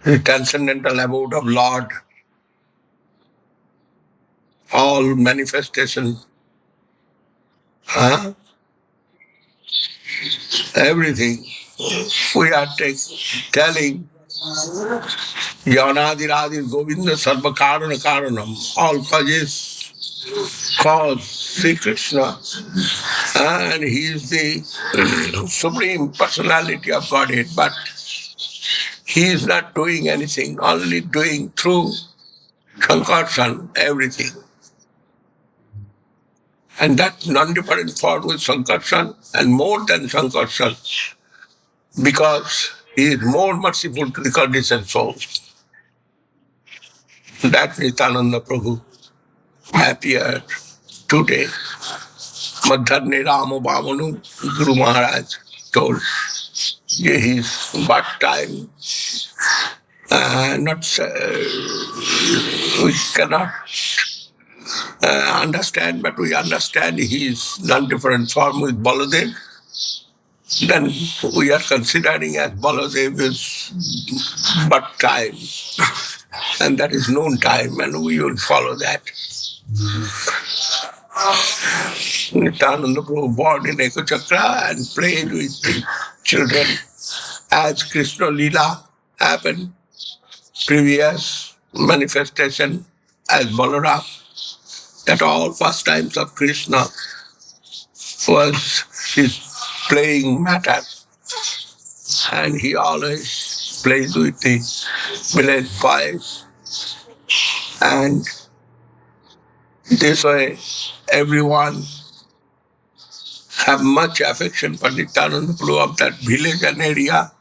the transcendental abode of Lord, all manifestation, everything. We are telling Yanadiradi Govinda Sarva Karana Karanam, all cause Sri Krishna, and he is the Supreme Personality of Godhead, but he is not doing anything, only doing through Sankarsana everything. And that non-different form with Sankarsana, and more than Sankarsana, because he is more merciful to the conditioned souls. That Nityananda Prabhu appeared today. Madharne Rama Bhamanu, Guru Maharaj told his birth time. We cannot understand, but we understand his non-different form with Baladev. Then we are considering as Baladev is birth time, and that is known time, and we will follow that. Nityananda Prabhu born in Ekachakra and played with the children as Krishna Leela happened, previous manifestation as Balaram. That all pastimes of Krishna was his playing matter. And he always plays with the village boys. And this way, everyone have much affection for Nityananda Prabhu of that village and area.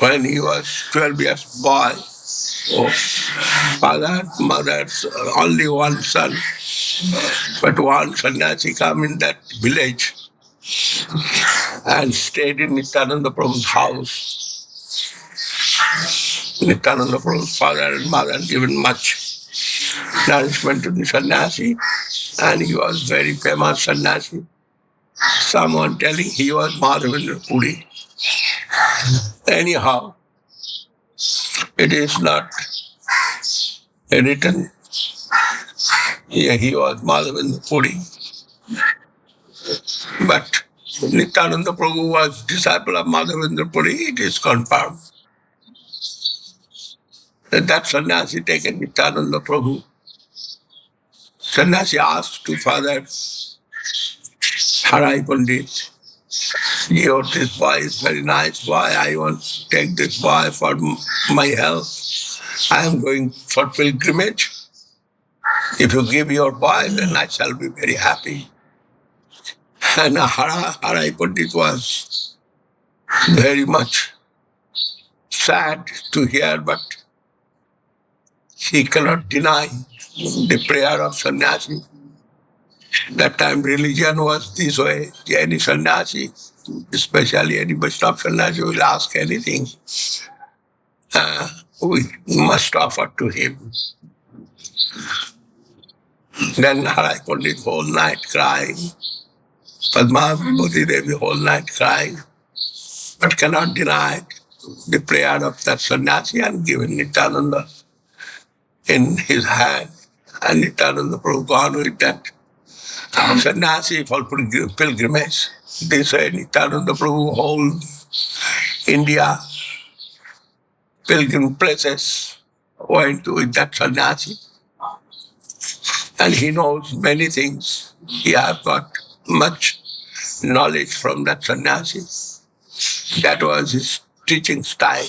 When he was 12 years boy, father, mother, only one son, but one sannyasi come in that village and stayed in Nityananda Prabhu's house. Nityananda Prabhu's father and mother given much nourishment to the sannyasi, and he was very famous sannyasi. Someone telling he was Madhavendra Puri. Anyhow, it is not written. Yeah, he was Madhavendra Puri. But Nityananda Prabhu was disciple of Madhavendra Puri, it is confirmed. That sannyasi taken Nityananda Prabhu. Sannyasi asked to Father Harai Pandit, this boy is very nice boy, I want to take this boy for my health. I am going for pilgrimage. If you give your boy, then I shall be very happy. And Harai Pandit was very much sad to hear, but he cannot deny the prayer of sannyasi. That time religion was this way. Any sannyasi, especially any Vaishnava sannyasi, will ask anything. We must offer to him. Then Harai Pandit whole night crying. Padmavati Devi whole night crying. But cannot deny the prayer of that sannyasi and given Nityananda in his hand. And Nityananda Prabhu gone with that sannyasi for pilgrimage. This way Nityananda Prabhu whole India pilgrim places went with that sannyasi. And he knows many things. He has got much knowledge from that sannyasi. That was his teaching style.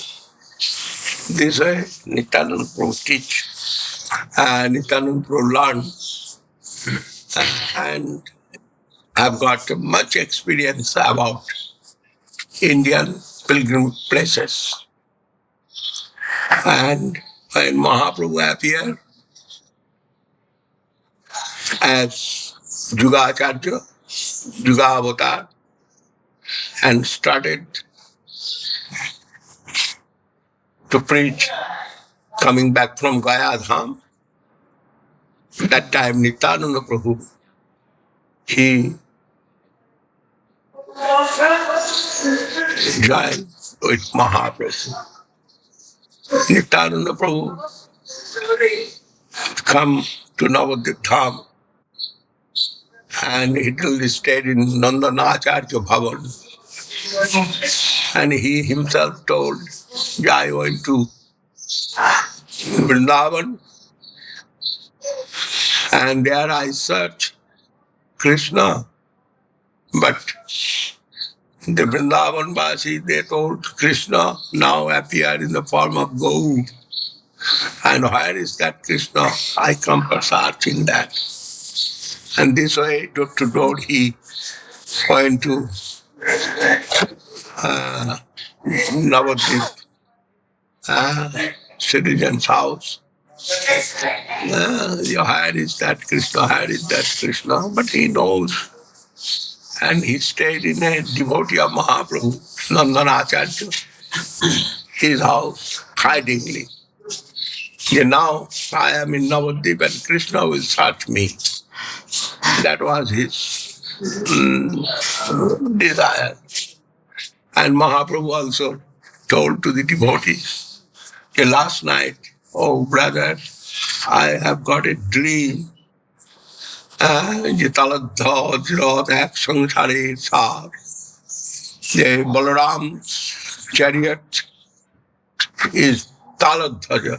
This way Nityananda Prabhu teach. And Nityananda Prabhu learn. And I've got much experience about Indian pilgrim places. And when Mahaprabhu appeared as Yugacharya, Yuga Avatar, and started to preach coming back from Gaya Dham, that time Nityananda Prabhu, he joined with Mahaprabhu. Nityananda Prabhu come to Navadvip Dham and he stayed in Nandanacharya Bhavan. And he himself told, I went to Vrindavan and there I searched Krishna. But the Vrindavan Vasi, they told Krishna now appeared in the form of gold. And where is that Krishna? I come for searching that. And this way, Dr. Dode, he went to Navadvip, citizen's house. Where is that Krishna? Where is that Krishna? But he knows. And he stayed in a devotee of Mahaprabhu, Nandanacharya, his house, hidingly. Now I am in Navadvip and Krishna will search me. That was his desire. And Mahaprabhu also told to the devotees, last night, oh brother, I have got a dream যে তালধ্বজ রথ এক সংসারের সার যে Balaram's chariot is Taladhvaja,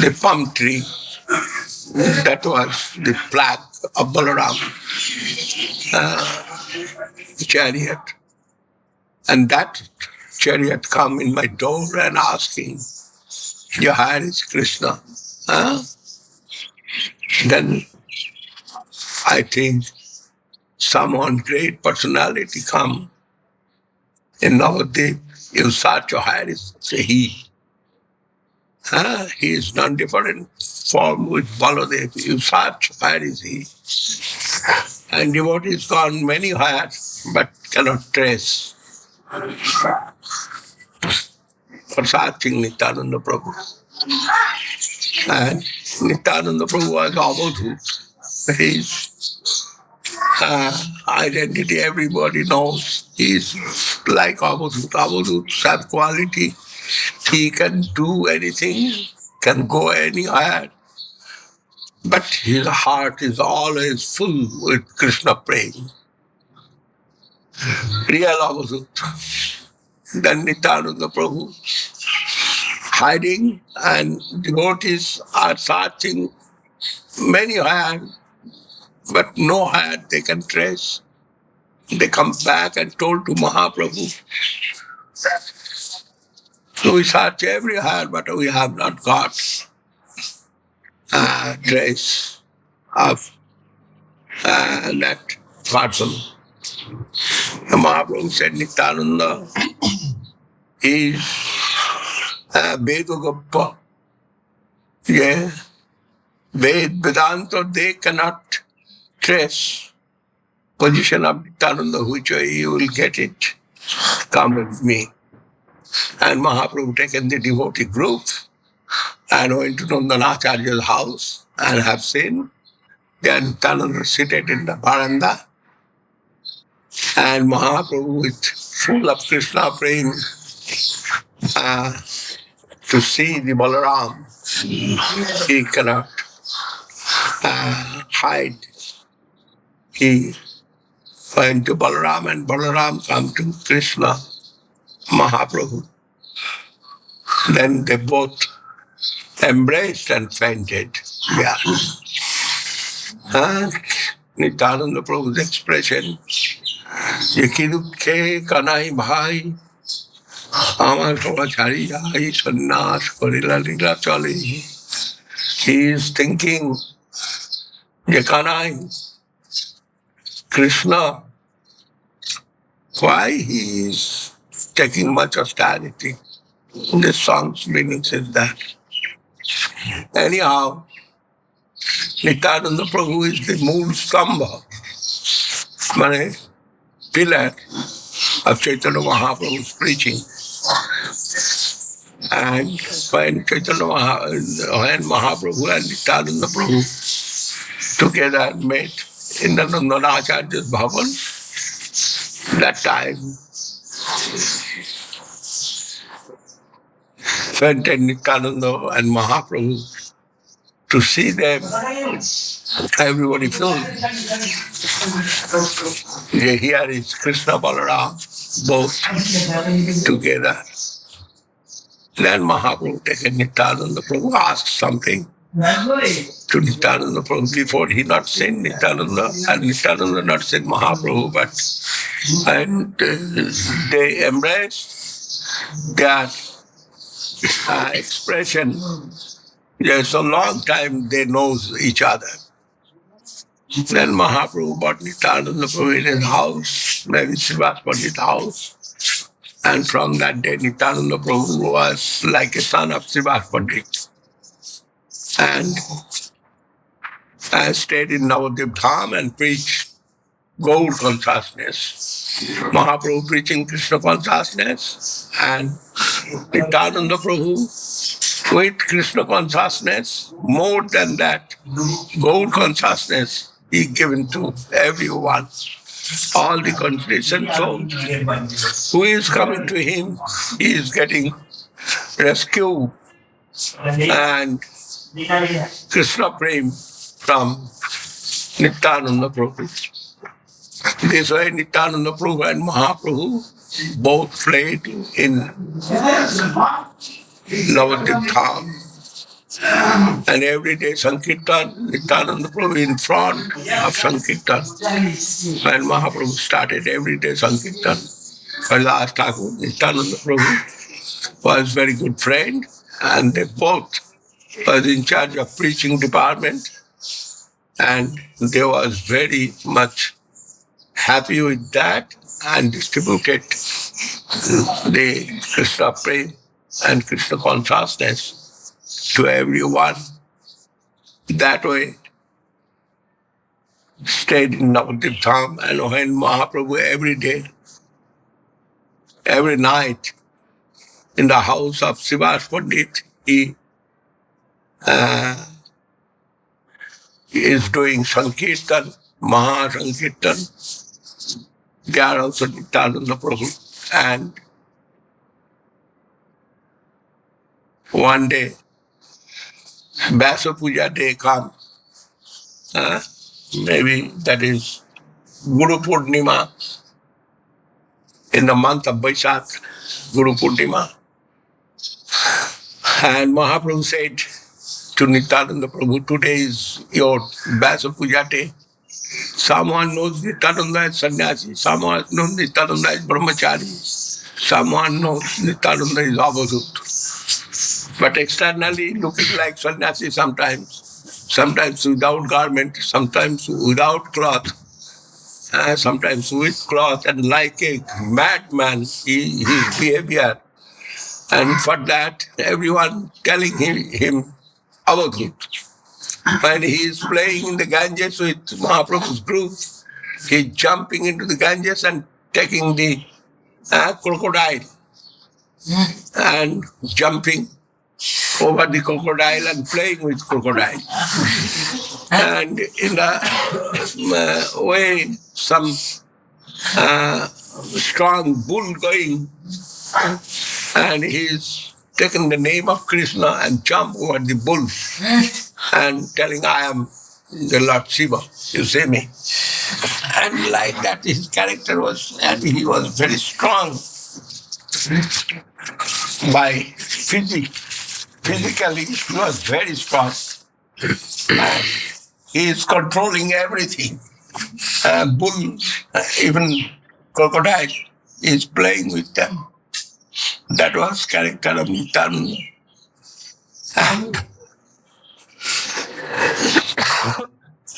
the palm tree. That was the flag of Balaram chariot. And that chariot come in my door and asking, your Highness Krishna. Then I think someone great personality come in Navadip. You search your Highness, say he. He is non-different form with Baladev. You search where is he. And devotees gone many where, but cannot trace. For searching Nityananda Prabhu. And Nityananda Prabhu was Avadhut. His identity everybody knows. He is like Avadhut. Avadhuts have quality. He can do anything, can go anywhere. But his heart is always full with Krishna praying. Real Avadhut. Then Nityananda Prabhu hiding and devotees are searching manywhere, but nowhere they can trace. They come back and told to Mahaprabhu, we search everywhere, but we have not got a trace of that person. The Mahaprabhu said, Nityananda is Vedagoppa. Yeah. Vedanta, they cannot trace position of Nityananda, which way you will get it. Come with me. And Mahaprabhu taken the devotee group and went to Nandanacharya's house and have seen then Nityananda seated in the veranda. And Mahaprabhu with full of Krishna praying to see the Balaram. He cannot hide. He went to Balaram and Balaram come to Krishna, Mahaprabhu. Then they both embraced and fainted. Yeah. Nityananda Prabhu's expression, যে কি দুঃখে কানাই ভাই আমার সভা ছাড়িয়া এই সন্ন্যাস করিলা লীলা চলে. He is thinking, যে Kanai, Krishna, why he is taking much austerity. This song's meaning is that. Anyhow, Nityananda Prabhu is the mool stambha, pillar of Chaitanya Mahaprabhu's preaching. And when Mahaprabhu and Nityananda Prabhu together met in the Nandanacharya's bhavan, that time Santa Nityananda and Mahaprabhu to see them, everybody felt. Here is Krishna Balaram, both together. Then Mahaprabhu taken Nityananda Prabhu asked something to Nityananda Prabhu before he not seen Nityananda and Nityananda not seen Mahaprabhu, but and they embraced that expression. Yes, a long time they know each other. Then Mahaprabhu brought Nityananda Prabhu in his house, maybe Srivastava's house. And from that day, Nityananda Prabhu was like a son of Srivastava. And I stayed in Navadip Dham and preached gold consciousness. Mahaprabhu preaching Krishna consciousness and Nityananda Prabhu with Krishna consciousness, more than that, gold consciousness he given to everyone. All the concentration. So who is coming to him, he is getting rescued and Krishna Prem from Nityananda Prabhu. This way Nityananda Prabhu and Mahaprabhu both played in Navadvip Dham. And every day Sankirtan, Nityananda Prabhu in front of Sankirtan. When Mahaprabhu started every day Sankirtan, Kailash Thakur, Nityananda Prabhu was very good friend, and they both was in charge of preaching department, and they was very much happy with that and distributed the Krishna Prem and Krishna consciousness to everyone. That way, stayed in Navadvip Dham, and when Mahaprabhu every day, every night, in the house of Srivas Pandit, he is doing Sankirtan, Maha Sankirtan. They are also Nityananda Prabhu. And one day, Vyasa Puja day come, maybe that is Guru Purnima, in the month of Vaisakh, Guru Purnima. And Mahaprabhu said to Nityananda Prabhu, today is your Vyasa Puja day. Someone knows Nityananda as sannyasi, someone knows Nityananda as brahmachari, someone knows Nityananda is avadut. But externally looking like sannyasi sometimes without garment, sometimes without cloth, sometimes with cloth, and like a madman, his behavior. And for that, everyone telling him avadut. When he is playing in the Ganges with Mahaprabhu's group, he is jumping into the Ganges and taking the crocodile and jumping over the crocodile and playing with crocodile. And in the way, some strong bull going, and he's taken the name of Krishna and jump over the bull and telling, I am the Lord Shiva, you see me. And like that his character was, and he was very strong by physically he was very strong. And he is controlling everything. Bull, even crocodile, is playing with them. That was character of Nityananda. And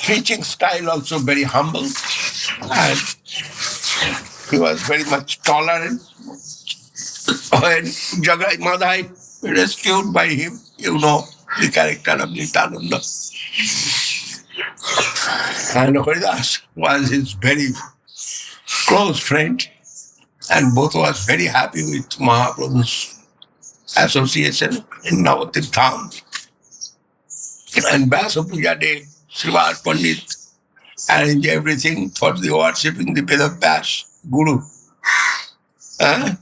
preaching style also very humble, and he was very much tolerant. When Jagai Madhai rescued by him, you know the character of Nityananda. And Haridas was his very close friend, and both was very happy with Mahaprabhu's association in Navadvip Dham. And Vyasa Puja day, Srivas Pandit arranged everything for the worshipping the Vedas Guru. And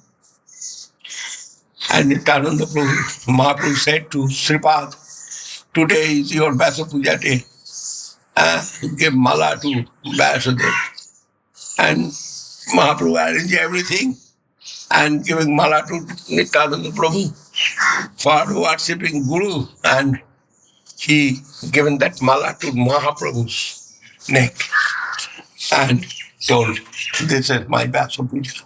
Nityananda Prabhu, Mahaprabhu said to Sripad, today is your Vyasa Puja day. Give mala to Vyasadeva. And Mahaprabhu arranged everything and giving mala to Nityananda Prabhu for worshipping Guru, and he given that mala to Mahaprabhu's neck and told, this is my Vyasa Puja.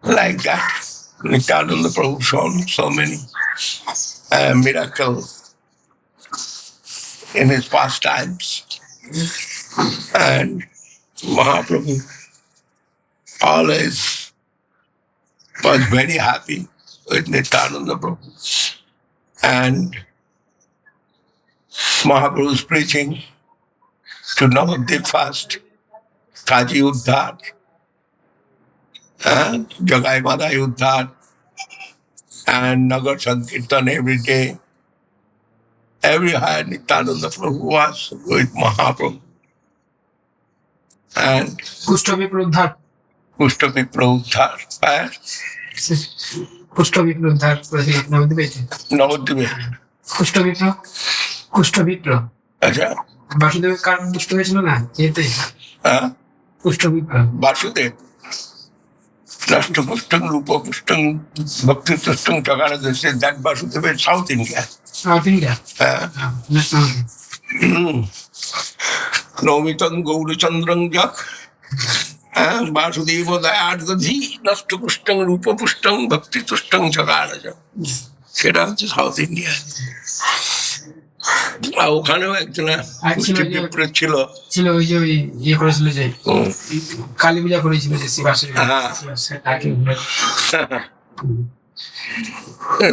Like that, Nityananda Prabhu shown so many miracles in his pastimes. And Mahaprabhu always was very happy with Nityananda Prabhu. And Mahaprabhu's preaching to Navadvip first, Kaji Uddhar, Jagai Madhai Uddhar, and Nagar Sankirtan every day. Everywhere Nityananda Prabhu was with Mahaprabhu. And Kushtavi Prudhar. Kushtami Prabhuddhar, Kushtavi Prudhar, Navadvip. Navadvip. কুষ্ঠবিপ্লব আচ্ছা, বাসুদেবের কারণ কুষ্ঠ হয়েছিল না যেতে হ্যাঁ, কুষ্ঠবিপ্লব বাসুদেব রাষ্ট্রপুষ্টং রূপপুষ্টং ভক্তিতুষ্টং চকার দেশে that Vasudev in South India. South India হ্যাঁ, নৌমিতং গৌরচন্দ্রং যক, হ্যাঁ, বাসুদেব দয়ার্দধি নষ্টপুষ্টং রূপপুষ্টং ভক্তিতুষ্টং চকার, সেটা হচ্ছে সাউথ ইন্ডিয়া। আর ওখানেও একজন কুষ্টি বিপ্রেত ছিল। ছিল ওই যে ওই ইয়ে করেছিল যে কালী পূজা করেছিল যে শিবাসের হ্যাঁ।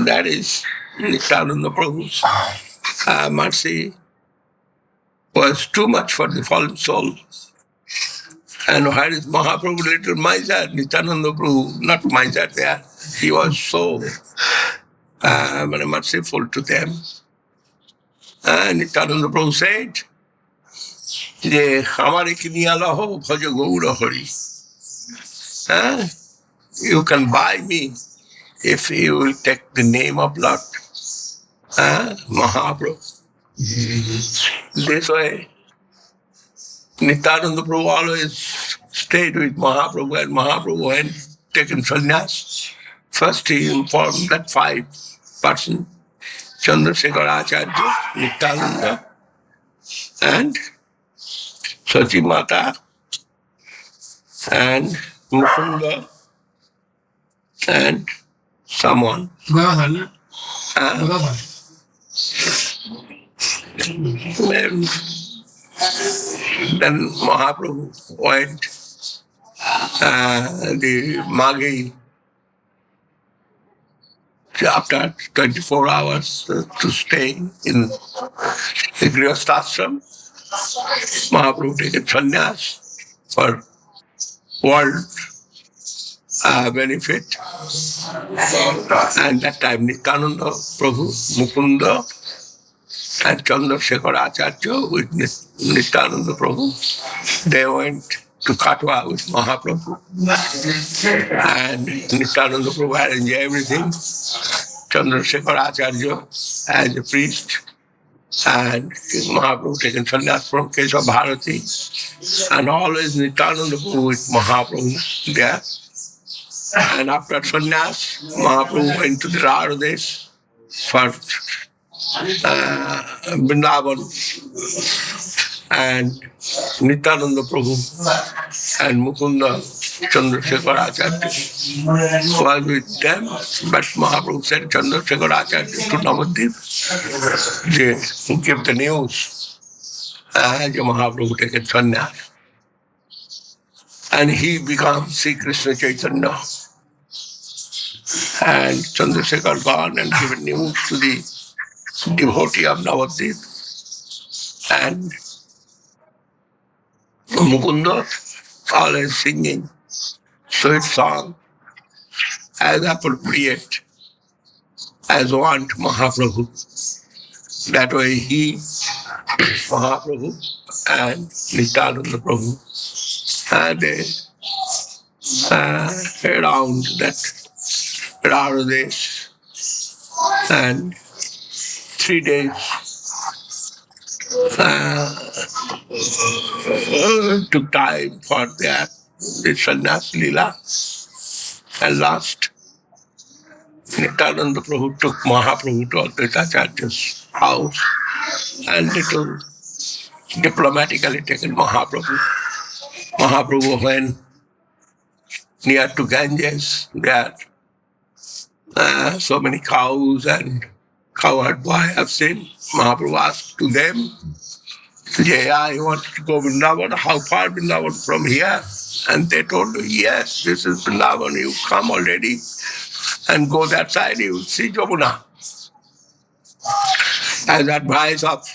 That is Nityananda Prabhu's mercy was too much for the fallen soul. And where is Mahaprabhu, little miser, Nityananda Prabhu, not miser there. He was so merciful to them. And Nityananda Prabhu said, যে আমারে কিনিয়া লহ ভজ Gour Hari, you can buy me if you will take the name of Lord Mahaprabhu. This way, Nityananda Prabhu always stayed with Mahaprabhu, and Mahaprabhu when taken sannyas, first he informed that 5 persons, Chandrasekhar Acharya, Nityananda, and Sachi Mata, and Mukunda, and someone. Gadadhar না Uh, Gadadhar then Mahaprabhu went the Magi after 24 hours to stay in the Grihasthashram. Mahaprabhu taken sannyas for world benefit. And that time Nityananda Prabhu, Mukunda, and Chandrasekhar Acharya with Nityananda Prabhu, they went to Katwa with Mahaprabhu. And Nityananda Prabhu arranged everything. Chandrasekhar Acharya as a priest, and Mahaprabhu taken sannyas from Keshav Bharati, and always Nityananda Prabhu with Mahaprabhu there. And after sannyas, Mahaprabhu went to the Radhadesh for Vrindavan, and Nityananda Prabhu and Mukunda Chandrasekhar Acharya was with them, but Mahaprabhu said Chandrasekhar Acharya to Navadip, they give the news that Mahaprabhu taken sannyas, and he becomes Sri Krishna Chaitanya. And Chandrasekhar gone and given news to the devotee of Navadip, and Mukunda always singing sweet song as appropriate as want Mahaprabhu. That way he, Mahaprabhu, and Nityananda Prabhu, they around that Radhadesh, and 3 days took time for that, the sannyas lila. And last, Nityananda Prabhu took Mahaprabhu to Advaita Acharya's house and little diplomatically taken Mahaprabhu. Mahaprabhu, when near to Ganges, there so many cows and cowherd boy have seen. Mahaprabhu asked to them, yeah, you want to go Vrindavan? How far Vrindavan from here? And they told him, yes, this is Vrindavan. You come already and go that side, you will see Jamuna. As advice of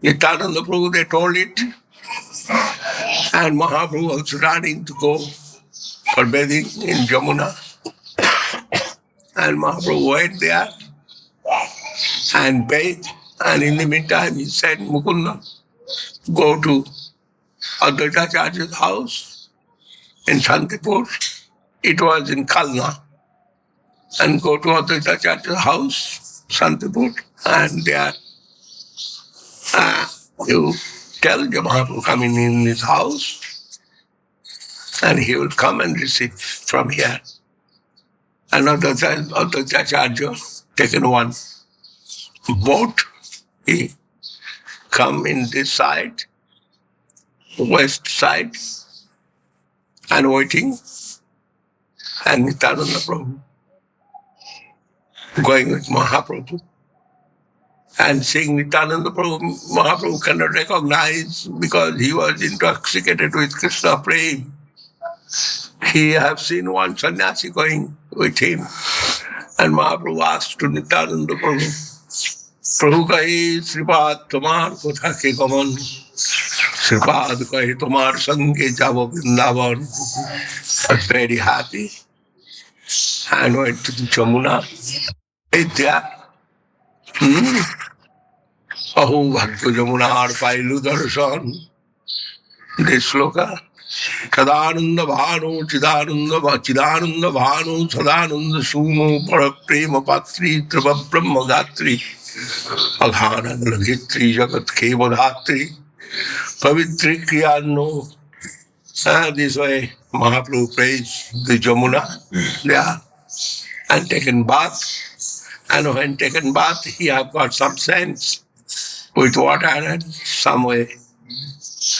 Nityananda Prabhu, they told it. And Mahaprabhu was running to go for bathing in Jamuna. And Mahaprabhu went there and bathed. And in the meantime, he said, Mukunda, go to Advaita Acharya's house in Shantipur. It was in Kalna. And go to Advaita Acharya's house, Shantipur, and there you tell the Mahaprabhu coming in his house, and he will come and receive from here. And Advaitacharya taken one boat, he come in this side, west side, and waiting, and Nityananda Prabhu going with Mahaprabhu. And seeing Nityananda Prabhu, Mahaprabhu cannot recognize because he was intoxicated with Krishna praying. He have seen one sannyasi going with him. And Mahaprabhu asked to Nityananda Prabhu, Prabhu kahi Sripad tomar kotha ke gaman, Sripad kahi tomar sange jabo Vrindavan. Was very happy and went to the Jamuna. There, Ahu Bhakta Jamunar Pailu Darshan. This sloka. Sadananda Bhanu, Chidananda Bhanu, Sadananda Sumo, Paraprema Patri, Trava Brahma Gatri, Alhana Lagitri, Jagat Kevadatri, Pavitri Kriyano. This way Mahaprabhu prays the Jamuna there and taken bath. And when taken bath, he have got some sense with water and some way.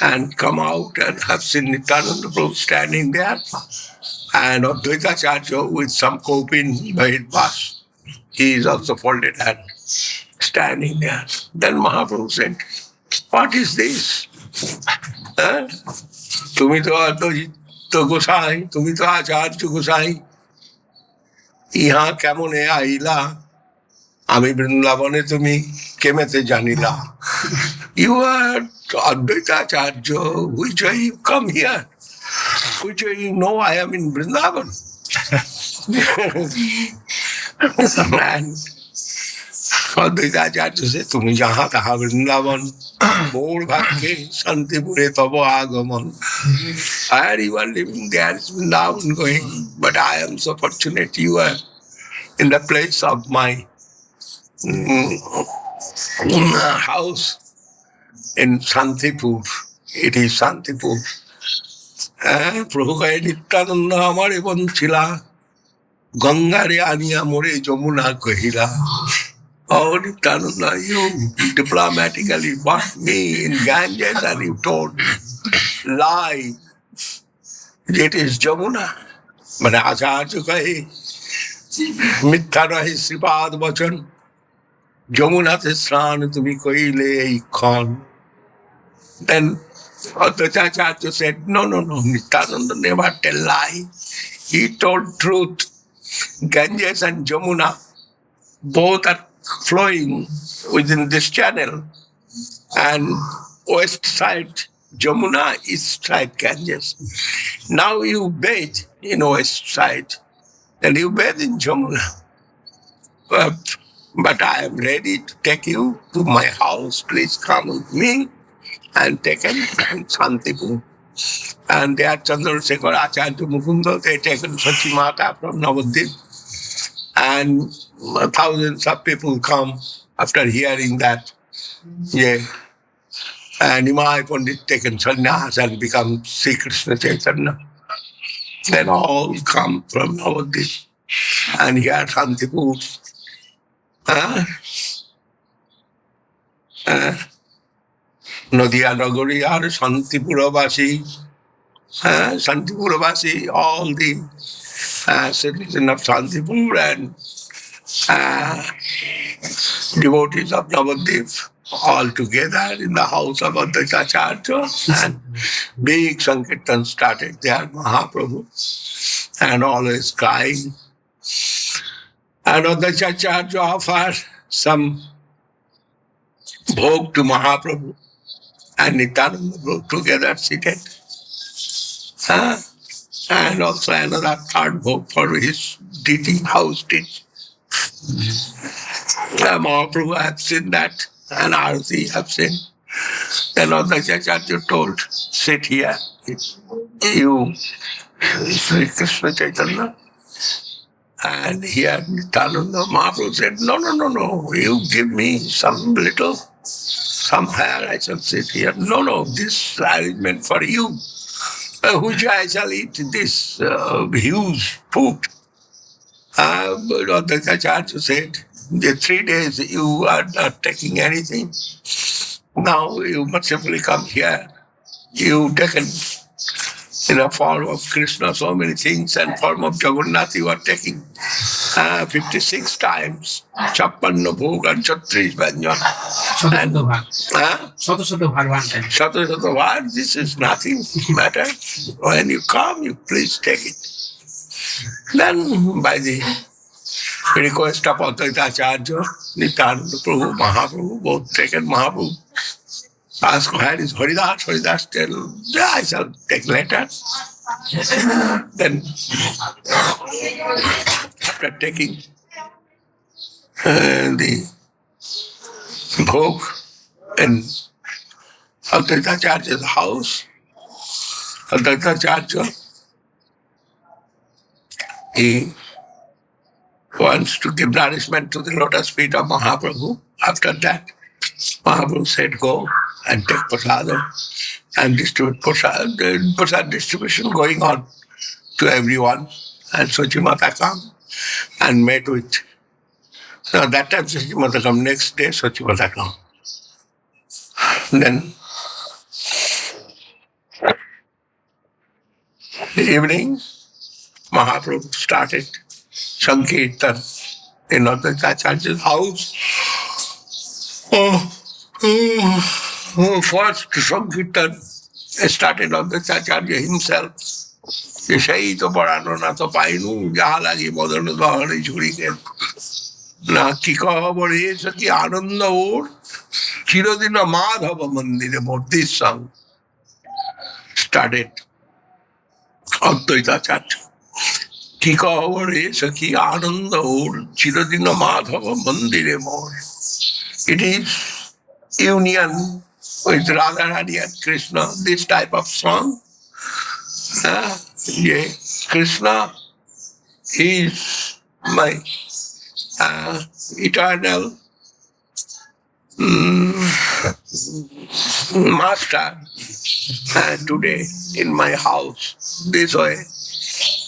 And come out and have seen Nityananda Prabhu standing there, and Advaitacharya with some coping by his bus. He is also folded hand, standing there. Then Mahaprabhu said, what is this? Tumi to Advaita Gosai, Tumi to Acharya Gosai. Iha kemone aila, Ami Vrindavane tumi kemete janila. You are Advaitacharya, which way you come here? Which way you know I am in Vrindavan? And Advaitacharya said, Tumi jaha taha Vrindavan, Mor bhakke santipure tavo agaman. Everyone living there is Vrindavan going, but I am so fortunate you are in the place of my house in Santipur. It is Santipur. Prabhu kahe Nityananda hamare banchila, Gangare aniya more Jamuna kahila. Oh Nityananda, you diplomatically bought me in Ganges and you told lie. It is Jamuna. But Acharya kahe, Mithya rahi Sripad Vachan, Jamuna te sran tumi koile ikhan. Then Advaitacharya said, no, Nityananda never tell lie. He told truth. Ganges and Jamuna both are flowing within this channel. And west side Jamuna, east side Ganges. Now you bathe in west side, and you bathe in Jamuna. But I am ready to take you to my house. Please come with me. And taken Santipur. And they are Chandrasekhar Acharya Mukunda, they taken Sachimata from Navadip. And thousands of people come after hearing that. Yeah. And Nimai Pandit taken sannyas and become Sri Krishna Chaitanya. Then all come from Navadip. And here Santipur. Nadia Nagari are Santipurabasi, all the citizens of Santipur and devotees of Navadip all together in the house of Advaitacharya, and big Sankirtan started there, Mahaprabhu, and always crying. And Advaitacharya offered some bhog to Mahaprabhu. And Nityananda Prabhu together seated. And also another third bhog for his teaching, house teaching. Mahaprabhu have seen that, and Arati have seen. Then Advaitacharya told, sit here, you, Sri Krishna Chaitanya. And here Nityananda Mahaprabhu said, no, you give me some hair, I shall sit here. No, this arrangement for you, which I shall eat this huge food. But the Acharya said, the 3 days you are not taking anything. Now you mercifully come here. You've taken in the form of Krishna so many things, and form of Jagannath you are taking 56 times. Chappanna bhoga and 36 vyanjan. Shata bhag, this is nothing matter. When you come, you please take it. Then by the request of Advaita Acharya, Nityananda Prabhu, Mahaprabhu, both taken Mahaprabhu. Ask where is Haridas? Haridas tell, I shall take later. Then, after taking the bhog in Advaita Acharya's house, Advaita Acharya, he wants to give nourishment to the lotus feet of Mahaprabhu. After that, Mahaprabhu said, go and take prasadam and distribute prasad. The prasad distribution going on to everyone. And Sochimata come and met with. Now that time Sochimata come, next day Sochimata come. Then the evening, Mahaprabhu started Sankirtan in Advaita Acharya's house. First Sankirtan started Advaita Acharya himself. সেই তো পড়ানো না তো পাইনু যাহা লাগি বদন দহরে ঝুড়িকে না কি খবরে কি আনন্দ ওর চিরদিন মাধব মন্দিরে ভর্তি সং started Advaita Acharya. কি খবরে সখী আনন্দ ওর চিরদিন মাধব মন্দিরে মোর. It is union with Radharani and Krishna, this type of song. Krishna is my eternal master. Today in my house, this way,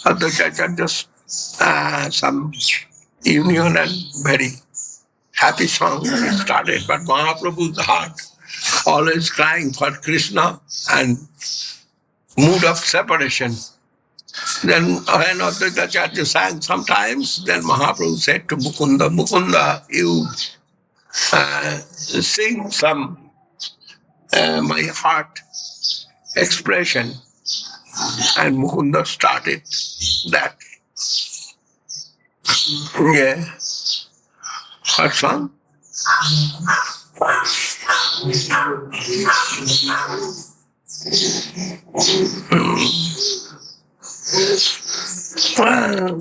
Advaita Acharya just some union and very happy song started, but Mahaprabhu's heart always crying for Krishna and mood of separation. Then when Advaita Acharya sang sometimes, then Mahaprabhu said to Mukunda, Mukunda, you sing some my heart expression. And Mukunda started that. Yeah. What song?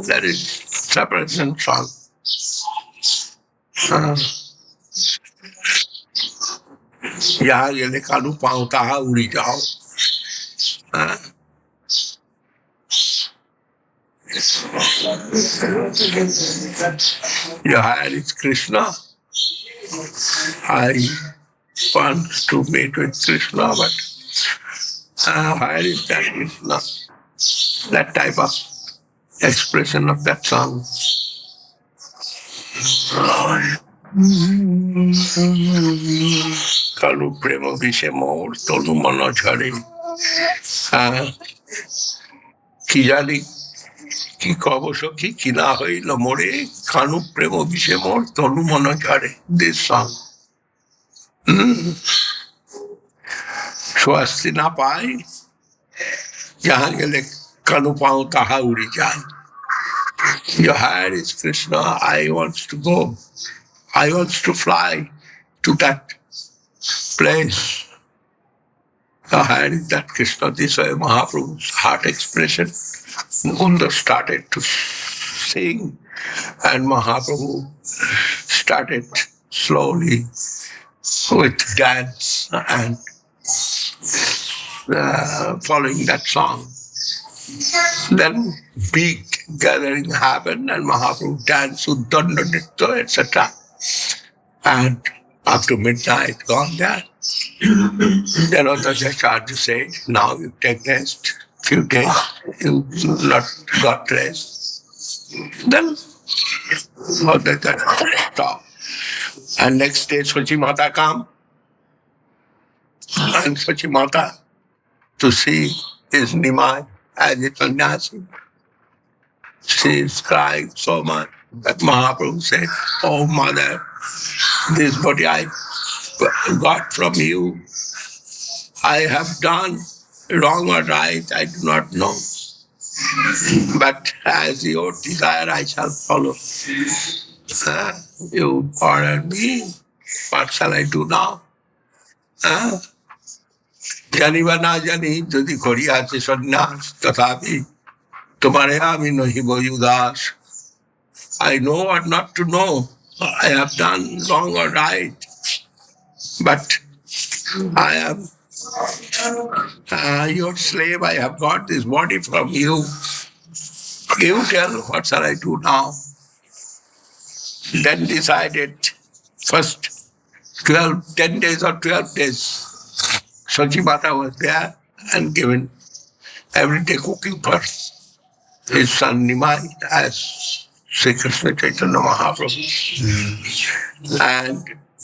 That is separation song. यहाँ गेले कानू पाऊँ ताहा उड़ी जाओ. Your higher is Krishna. I want to meet with Krishna, but where is that Krishna? That type of expression of that song. Kalu prema vishe mor tonu mano jhare. কি জানি কি কব সখী কি না হইল মোরে কানু প্রেম বিষে মোর তনু মন ঝরে. This song. স্বস্তি না পাই যাহা গেলে কানু পাও তাহা উড়ি যায়. Your heart is Krishna. I want to go. I want to fly to that place. Your heart is that Krishna. This way Mahaprabhu's heart expression. Mukunda started to sing, and Mahaprabhu started slowly with dance and following that song. Then big gathering happened and Mahaprabhu danced Uddanda Nitya, etc. And up to midnight, gone there. Then Acharya said, now you take rest. Few days, you not got rest. Then stop. And next day, Sachi Mata come. And Sachi Mata to see his Nimai as a sannyasi. She is crying so much that Mahaprabhu said, oh mother, this body I got from you, I have done wrong or right, I do not know. But as your desire, I shall follow. You order me, what shall I do now? জানি বা না জানি যদি করি আছে সন্ন্যাস তথাপি তোমারে আমি নহিব উদাস I know what not to know. I have done wrong or right. But I am your slave. I have got this body from you. You tell what shall I do now? Then decided first 10 days or 12 days. Sachimata was there and given every day cooking for his son Nimai as Sri Krishna Chaitanya Mahaprabhu. And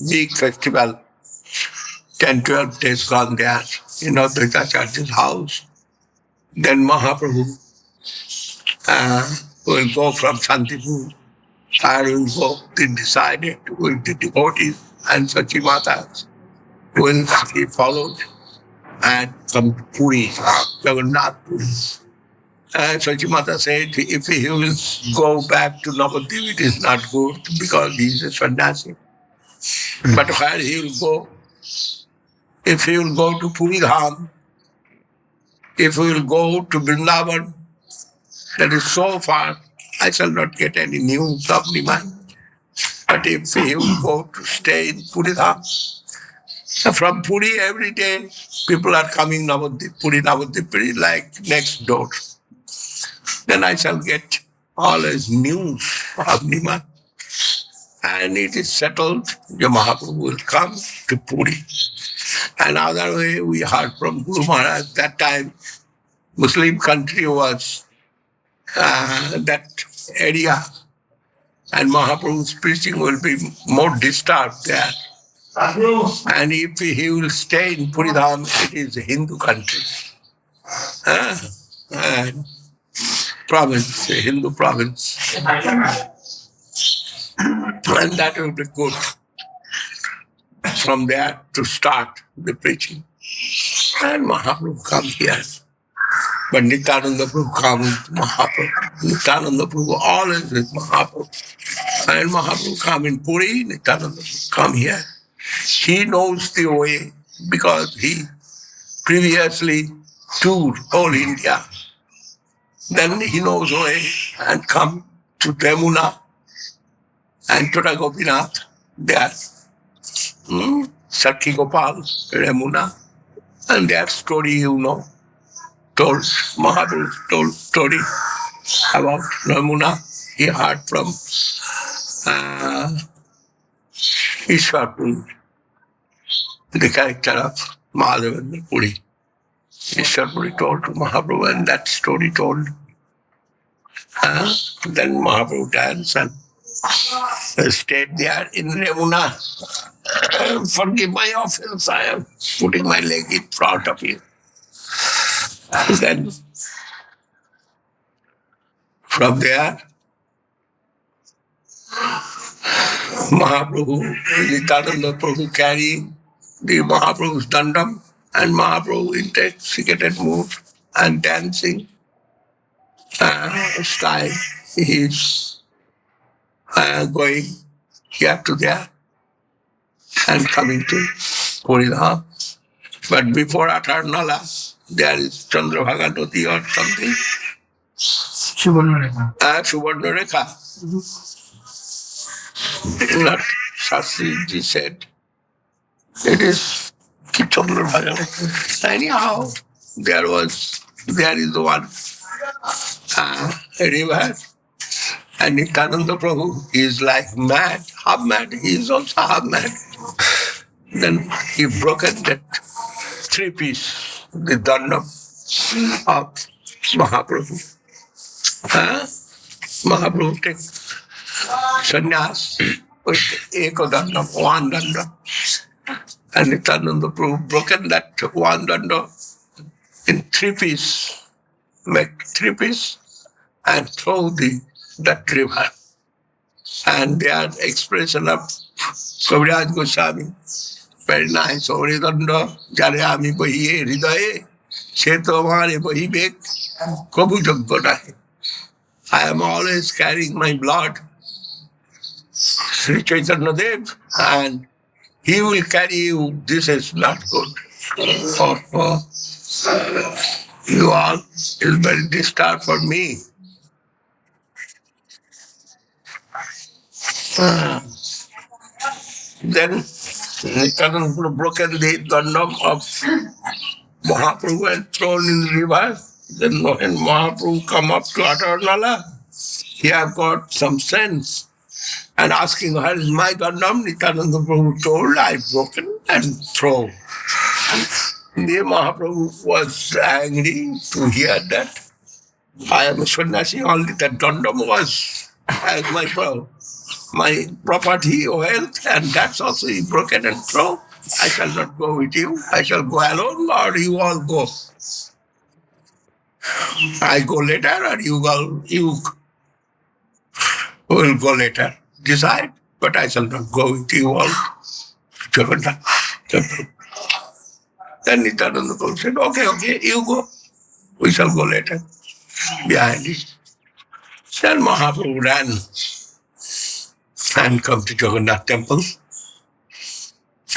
big festival, 10-12 days gone there in Advaitacharya's house. Then Mahaprabhu will go from Santipur. I will go, they decided with the devotees and Sachimata will be followed and come to Puri, Jagannath Puri. And Sachimata said, if he will go back to Navadvip, it is not good because he is a sannyasi. But where he will go, if he will go to Puri Dham, if he will go to Vrindavan, that is so far, I shall not get any news of Nimai. But if he will go to stay in Puri Dham, from Puri every day, people are coming Puri Navadvip, like next door. Then I shall get always news of Nimai. And it is settled, the Mahaprabhu will come to Puri. Another way we heard from Guru Maharaj, that time Muslim country was that area and Mahaprabhu's preaching will be more disturbed there. And if he will stay in Puri Dham, it is a Hindu country. And province, a Hindu province. And that will be good from there to start the preaching. And Mahaprabhu come here. But Nityananda Prabhu comes with Mahaprabhu. Nityananda Prabhu always with Mahaprabhu. And Mahaprabhu come in Puri, Nityananda Prabhu come here. He knows the way because he previously toured all India. Then he knows the way and come to Yamuna and Tota Gopinath there. Sakhi Gopal, Yamuna. And that story you know. Told Mahaprabhu told story about Yamuna. He heard from Ishwarpur, the character of Mahadevendra Puri. Ishwarpuri told to Mahaprabhu, and that story told. Then Mahaprabhu danced and stayed there in Yamuna. Forgive my offense, I am putting my leg in front of you. Then from there, Mahaprabhu, Nityananda Prabhu carrying the Mahaprabhu's dandam and Mahaprabhu intoxicated mood and dancing style. He is going here to there and coming to Puri Dham. But before Atharnala, there is Chandrabhaga Nadi or something. Subarnarekha. Not Shastri said. It is Chandrabhaga. Anyhow, there is one river. And Nityananda Prabhu is like mad, half mad. He is also half mad. Then he broken that three-piece, the danda of Mahaprabhu. Mahaprabhu takes sannyas with ekodanda, one danda. And Nityananda Prabhu broken that one danda in three-piece, make three-piece and throw that river. And their expression of Kaviraj Goswami, very nice. Oridanda, jare ami bahiye hridaye, se to hamare bahibek, kabu jaggo nahi. I am always carrying my blood, Sri Chaitanya Dev, and he will carry you. This is not good. For you all is very disturbed for me. Then Nityananda broken the danda of Mahaprabhu and thrown in the river. Then when Mahaprabhu come up to Atarnala, he have got some sense and asking, where is my danda? Nityananda Prabhu told, I broken and thrown. The Mahaprabhu was angry to hear that. I am a sannyasi, only that danda was as my property or wealth, and that's also he broken and thrown. I shall not go with you. I shall go alone, or you all go. I go later, or you will go later. Decide, but I shall not go with you all. Jagannath temple. Then Nityananda Prabhu said, okay, you go. We shall go later. Behind it. Then Mahaprabhu ran and come to Jagannath temple.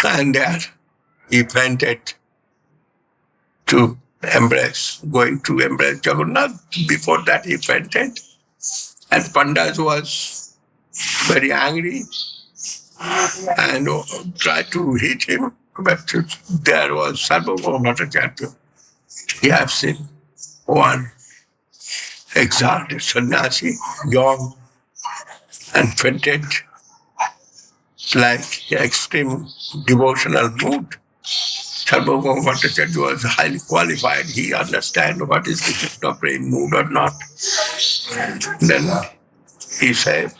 And there he fainted going to embrace Jagannath. Before that he fainted. And Pandas was very angry and tried to hit him. But there was Sarvabhauma Bhattacharya. You have seen one exalted sannyasi, young and fainted like extreme devotional mood. Sarvabhauma Bhattacharya was highly qualified. He understands what is the Krishna praying mood or not. Then he said,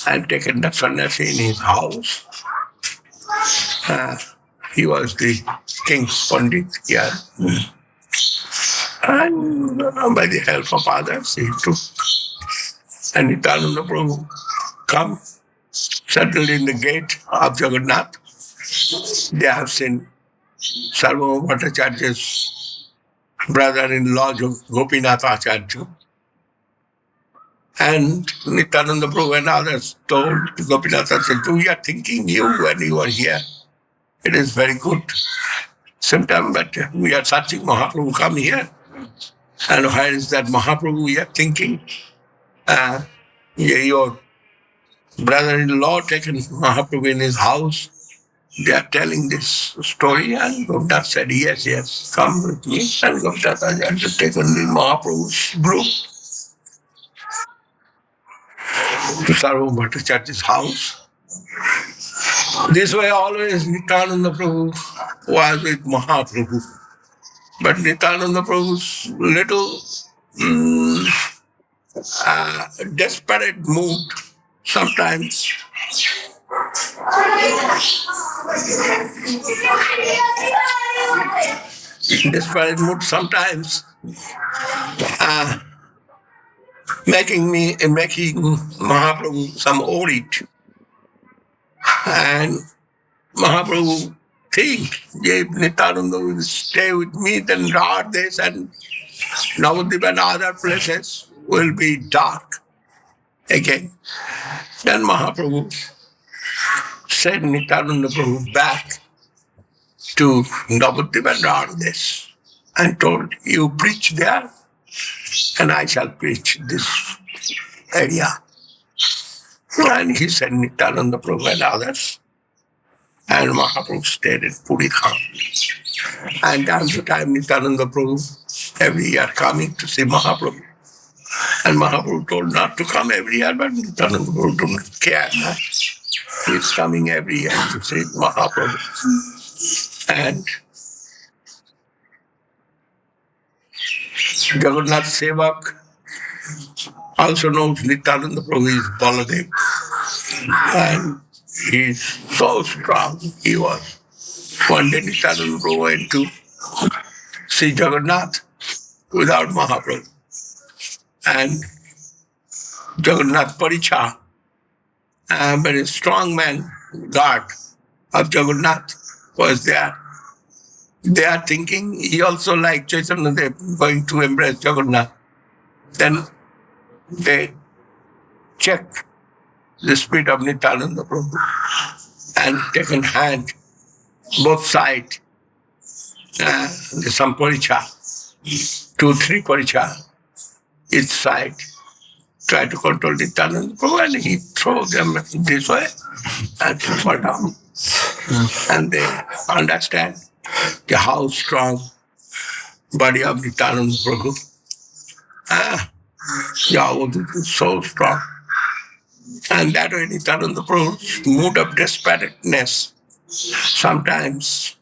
and taken the sannyasi in his house. He was the king's pandit here. And by the help of others, he took. And Nityananda Prabhu come, settled in the gate of Jagannath. They have seen Sarvabhauma Bhattacharya's brother-in-law, Gopinath Acharya. And Nityananda Prabhu and others told Gopinath Acharya, we are thinking you when you are here. It is very good symptom, but we are searching Mahaprabhu, come here. And where is that Mahaprabhu we are thinking? Your brother-in-law taken Mahaprabhu in his house. They are telling this story, and Govinda said, yes, come with me. And Govinda had taken the Mahaprabhu's group to Sarvabhauma Bhattacharya's house. This way always Nityananda Prabhu was with Mahaprabhu. But Nityananda Prabhu's little desperate mood sometimes. Desperate mood sometimes making Mahaprabhu some worried. And Mahaprabhu think, if Nityananda will stay with me, then Radhesh and Navadvip and other places will be dark again. Then Mahaprabhu sent Nityananda Prabhu back to Navadvip and Radhesh and told, you preach there and I shall preach this area. And he sent Nityananda Prabhu and others. And Mahaprabhu stayed in Puri Dham. And time to time Nityananda Prabhu every year coming to see Mahaprabhu. And Mahaprabhu told not to come every year, but Nityananda Prabhu don't care. He's coming every year to see Mahaprabhu. And Jagannath Sevak also knows Nityananda Prabhu is Baladev. And he's so strong he was. One day Nityananda Prabhu went to see Jagannath without Mahaprabhu. And Jagannath Paricha, a very strong man, guard of Jagannath, was there. They are thinking he also like Chaitanya Dev going to embrace Jagannath. Then they check the speed of Nityananda Prabhu and taken hand, both sides. There's some paricha, 2-3 paricha each side. Try to control Nityananda Prabhu and he throw them this way and fall down. And they understand how strong body of Nityananda Prabhu. Yahweh is so strong. And that way Nityananda Prabhu's mood of desperateness sometimes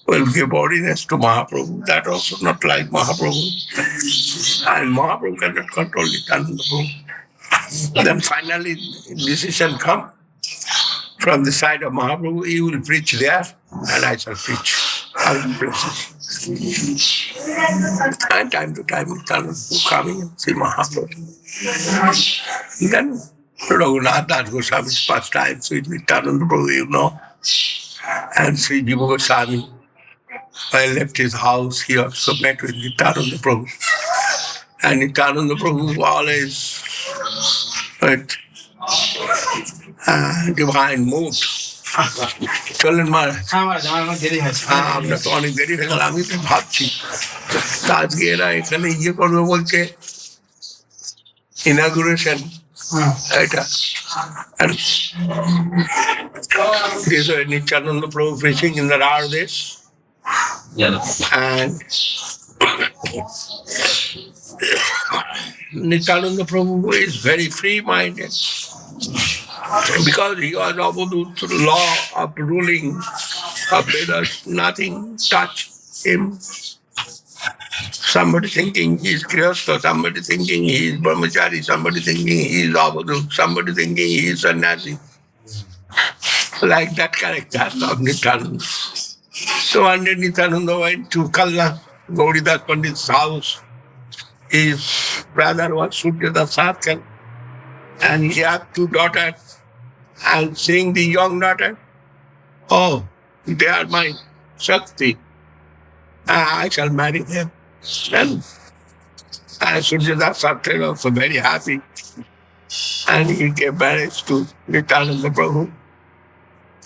will give bodiness to Mahaprabhu. That also not like Mahaprabhu. And Mahaprabhu cannot control Nityananda Prabhu. Then finally decision come from the side of Mahaprabhu, he will preach there and I shall preach other places. And time to time Nityananda Prabhu coming and see Mahaprabhu. Then Raghunath Das Goswami's first time with Nityananda Prabhu, you know. And Sri Jiva Goswami, when he left his house, he also met with Nityananda Prabhu. And Nityananda Prabhu always with divine mood. চলেন মারা আমরা তো অনেক দেরি হয়ে গেল আমি তো ভাবছি আজকে এরা এখানে ইয়ে করবে বলছে ইনাগুরেশন এটা and this was Nityananda Prabhu preaching in the Rardesh. And Nityananda Prabhu is very free-minded because he was Avadut, law of ruling of Vedas, nothing touched him. Somebody thinking he is Krishna, somebody thinking he is Brahmachari, somebody thinking he is Avadut, somebody thinking he is Sannyasi. Like that character of Nityananda. So one day Nityananda went to Kalna, Gauridas Pandit's house. His brother was Suryadas Sarkar, and he had 2 daughters. And seeing the young daughter, oh, they are my Shakti. I shall marry them. And Suryadas Sarkar was also very happy. And he gave marriage to Nityananda Prabhu.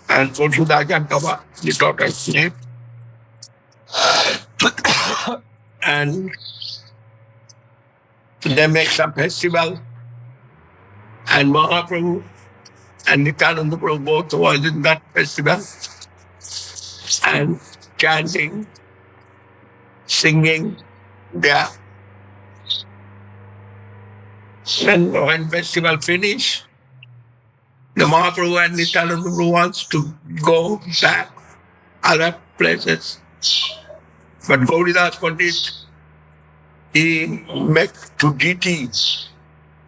And Suryadas Jankava, the daughter's name. And they make some festival. And Mahaprabhu and Nityananda Prabhu both was in that festival. And chanting, singing there. Then when festival finished, the Mahaprabhu and Nityananda Prabhu wants to go back other places. But Gauridas Pandit, he met to DT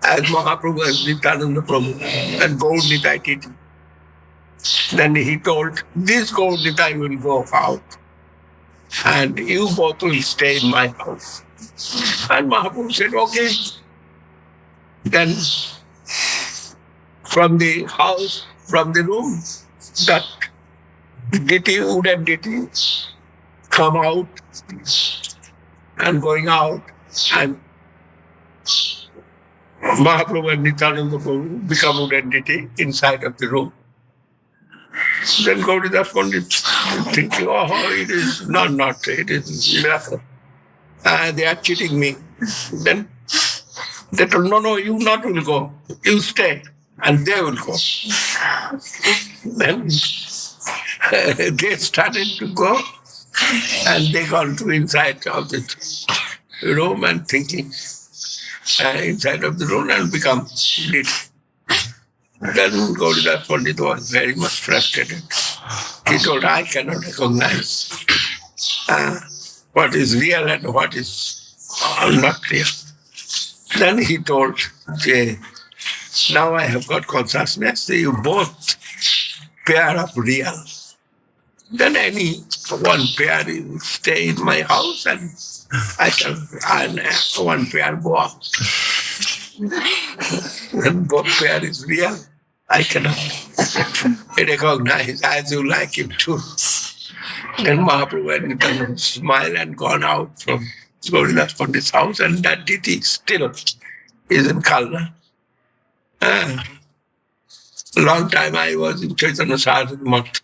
as Mahaprabhu as Nityananda Prabhu and Gaur Nitai DT. Then he told, this Gaur Nitai will go out and you both will stay in my house. And Mahaprabhu said, okay. Then from the house, from the room, that DT, wooden DT, come out and going out, and Mahaprabhu and Nityananda Prabhu become identity inside of the room. Then Gauridas Pandit thinking, oh, it is not, it is miracle. They are cheating me. Then they told, no, you not will go. You stay, and they will go. Then they started to go, and they got to inside of the room and thinking, inside of the room and become lit. Then Govinda Pandit was very much frustrated. He told, I cannot recognize what is real and what is not real. Then he told, Jay, now I have got consciousness, you both pair of real. Then any one pair will stay in my house and I shall and one pair go out. When both pair is real, I cannot recognize as you like it too. Then Mahaprabhu had smiled and gone out from Govinda Pandit's house, and that deity still is in Kalna. Long time I was in Chaitanya Saraswati Math,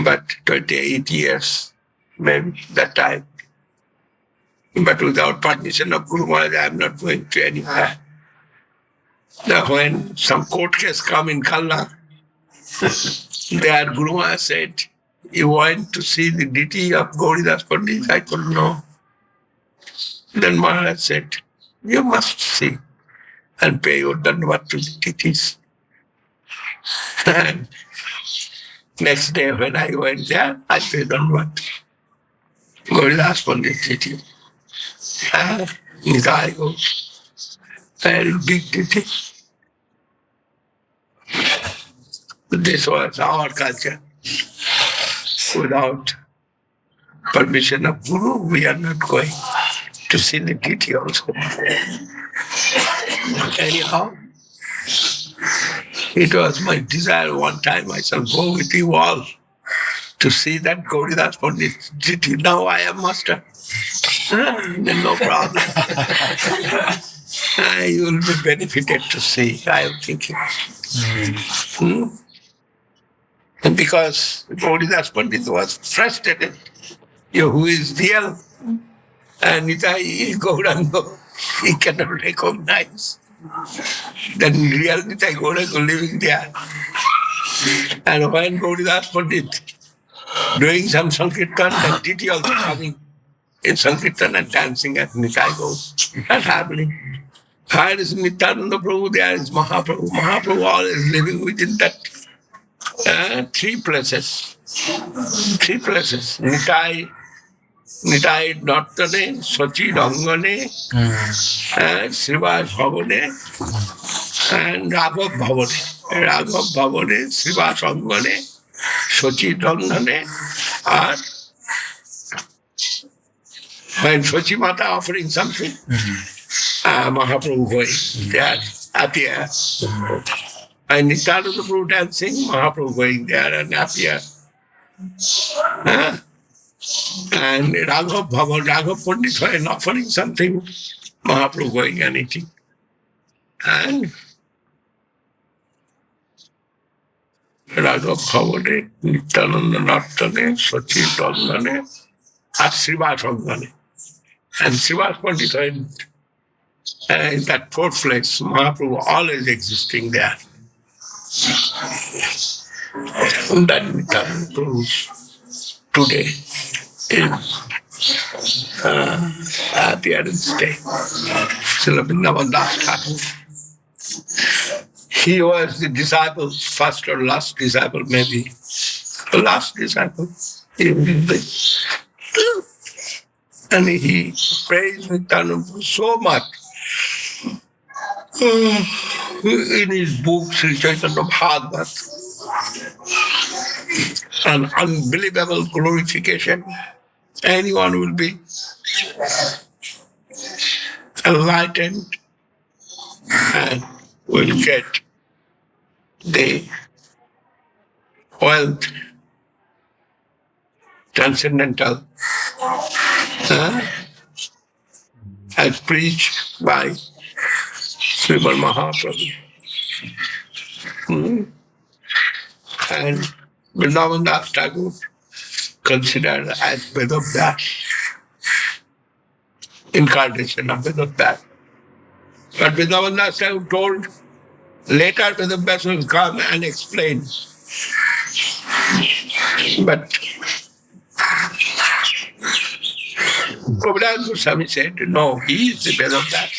but 28 years, maybe that time. But without permission of Guru Maharaj, I am not going to anywhere. Now, when some court case come in Kalna, there Guru Maharaj said, you went to see the deity of Gauridas Pandit? I told no. Then Maharaj said, you must see and pay your dandavat to the deities. And next day when I went there, I paid dandavat. Gauridas Pandit deity. Nitai goes, very big deity. This was our culture. Without permission of Guru, we are not going to see the deity also. Anyhow, it was my desire one time I shall go with you all to see that Gauridas Pandit deity. Now I am master. Then no problem. You will be benefited to see, I am thinking. And because Gauridas Pandit was frustrated, who is real, and Nitai is Gauranga, he cannot recognize. Then real Nitai Gauranga living there. And when Gauridas Pandit doing some Sankirtan, the deity also coming in Sankirtan and dancing as Nitai goes. That's happening. Where is Nityananda Prabhu? There is Mahaprabhu. Mahaprabhu all is living within that three places. Nitai Nortane, Sochi Dangane, Srivas Bhavane, and Raghav Bhavane. Raghav Bhavane, Srivas Angane, Sochi Dangane, and when Sochi Mata offering something, Mahaprabhu going there, appear. And Nityananda Prabhu dancing, Mahaprabhu going there and appear. And Raghav Pandit when offering something, Mahaprabhu going and eating. And Raghav Bhavane, Nityananda Nartane, Sachi Dangane, Srivas Angane. And Srivas Pandit in that fourth place, Mahaprabhu always existing there. And that Nityananda Prabhu today is appearance day. Srila Vrindavan Thakur. He was the disciple, first or last disciple, maybe. The last disciple. And he praised Nityananda so much. In his book, Sri Chaitanya Bhagavat, an unbelievable glorification. Anyone will be enlightened and will get the wealth, transcendental, as preached by Srimad Mahaprabhu. And Vrindavan Das Thakur considered as Vedas, incarnation of Vedas. But Vrindavan Das Thakur told, later Vedas will come and explain. But Govinda Goswami said, no, he is the best of that.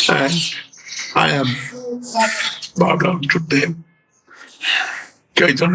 And I am bowed down to them. Chaitanya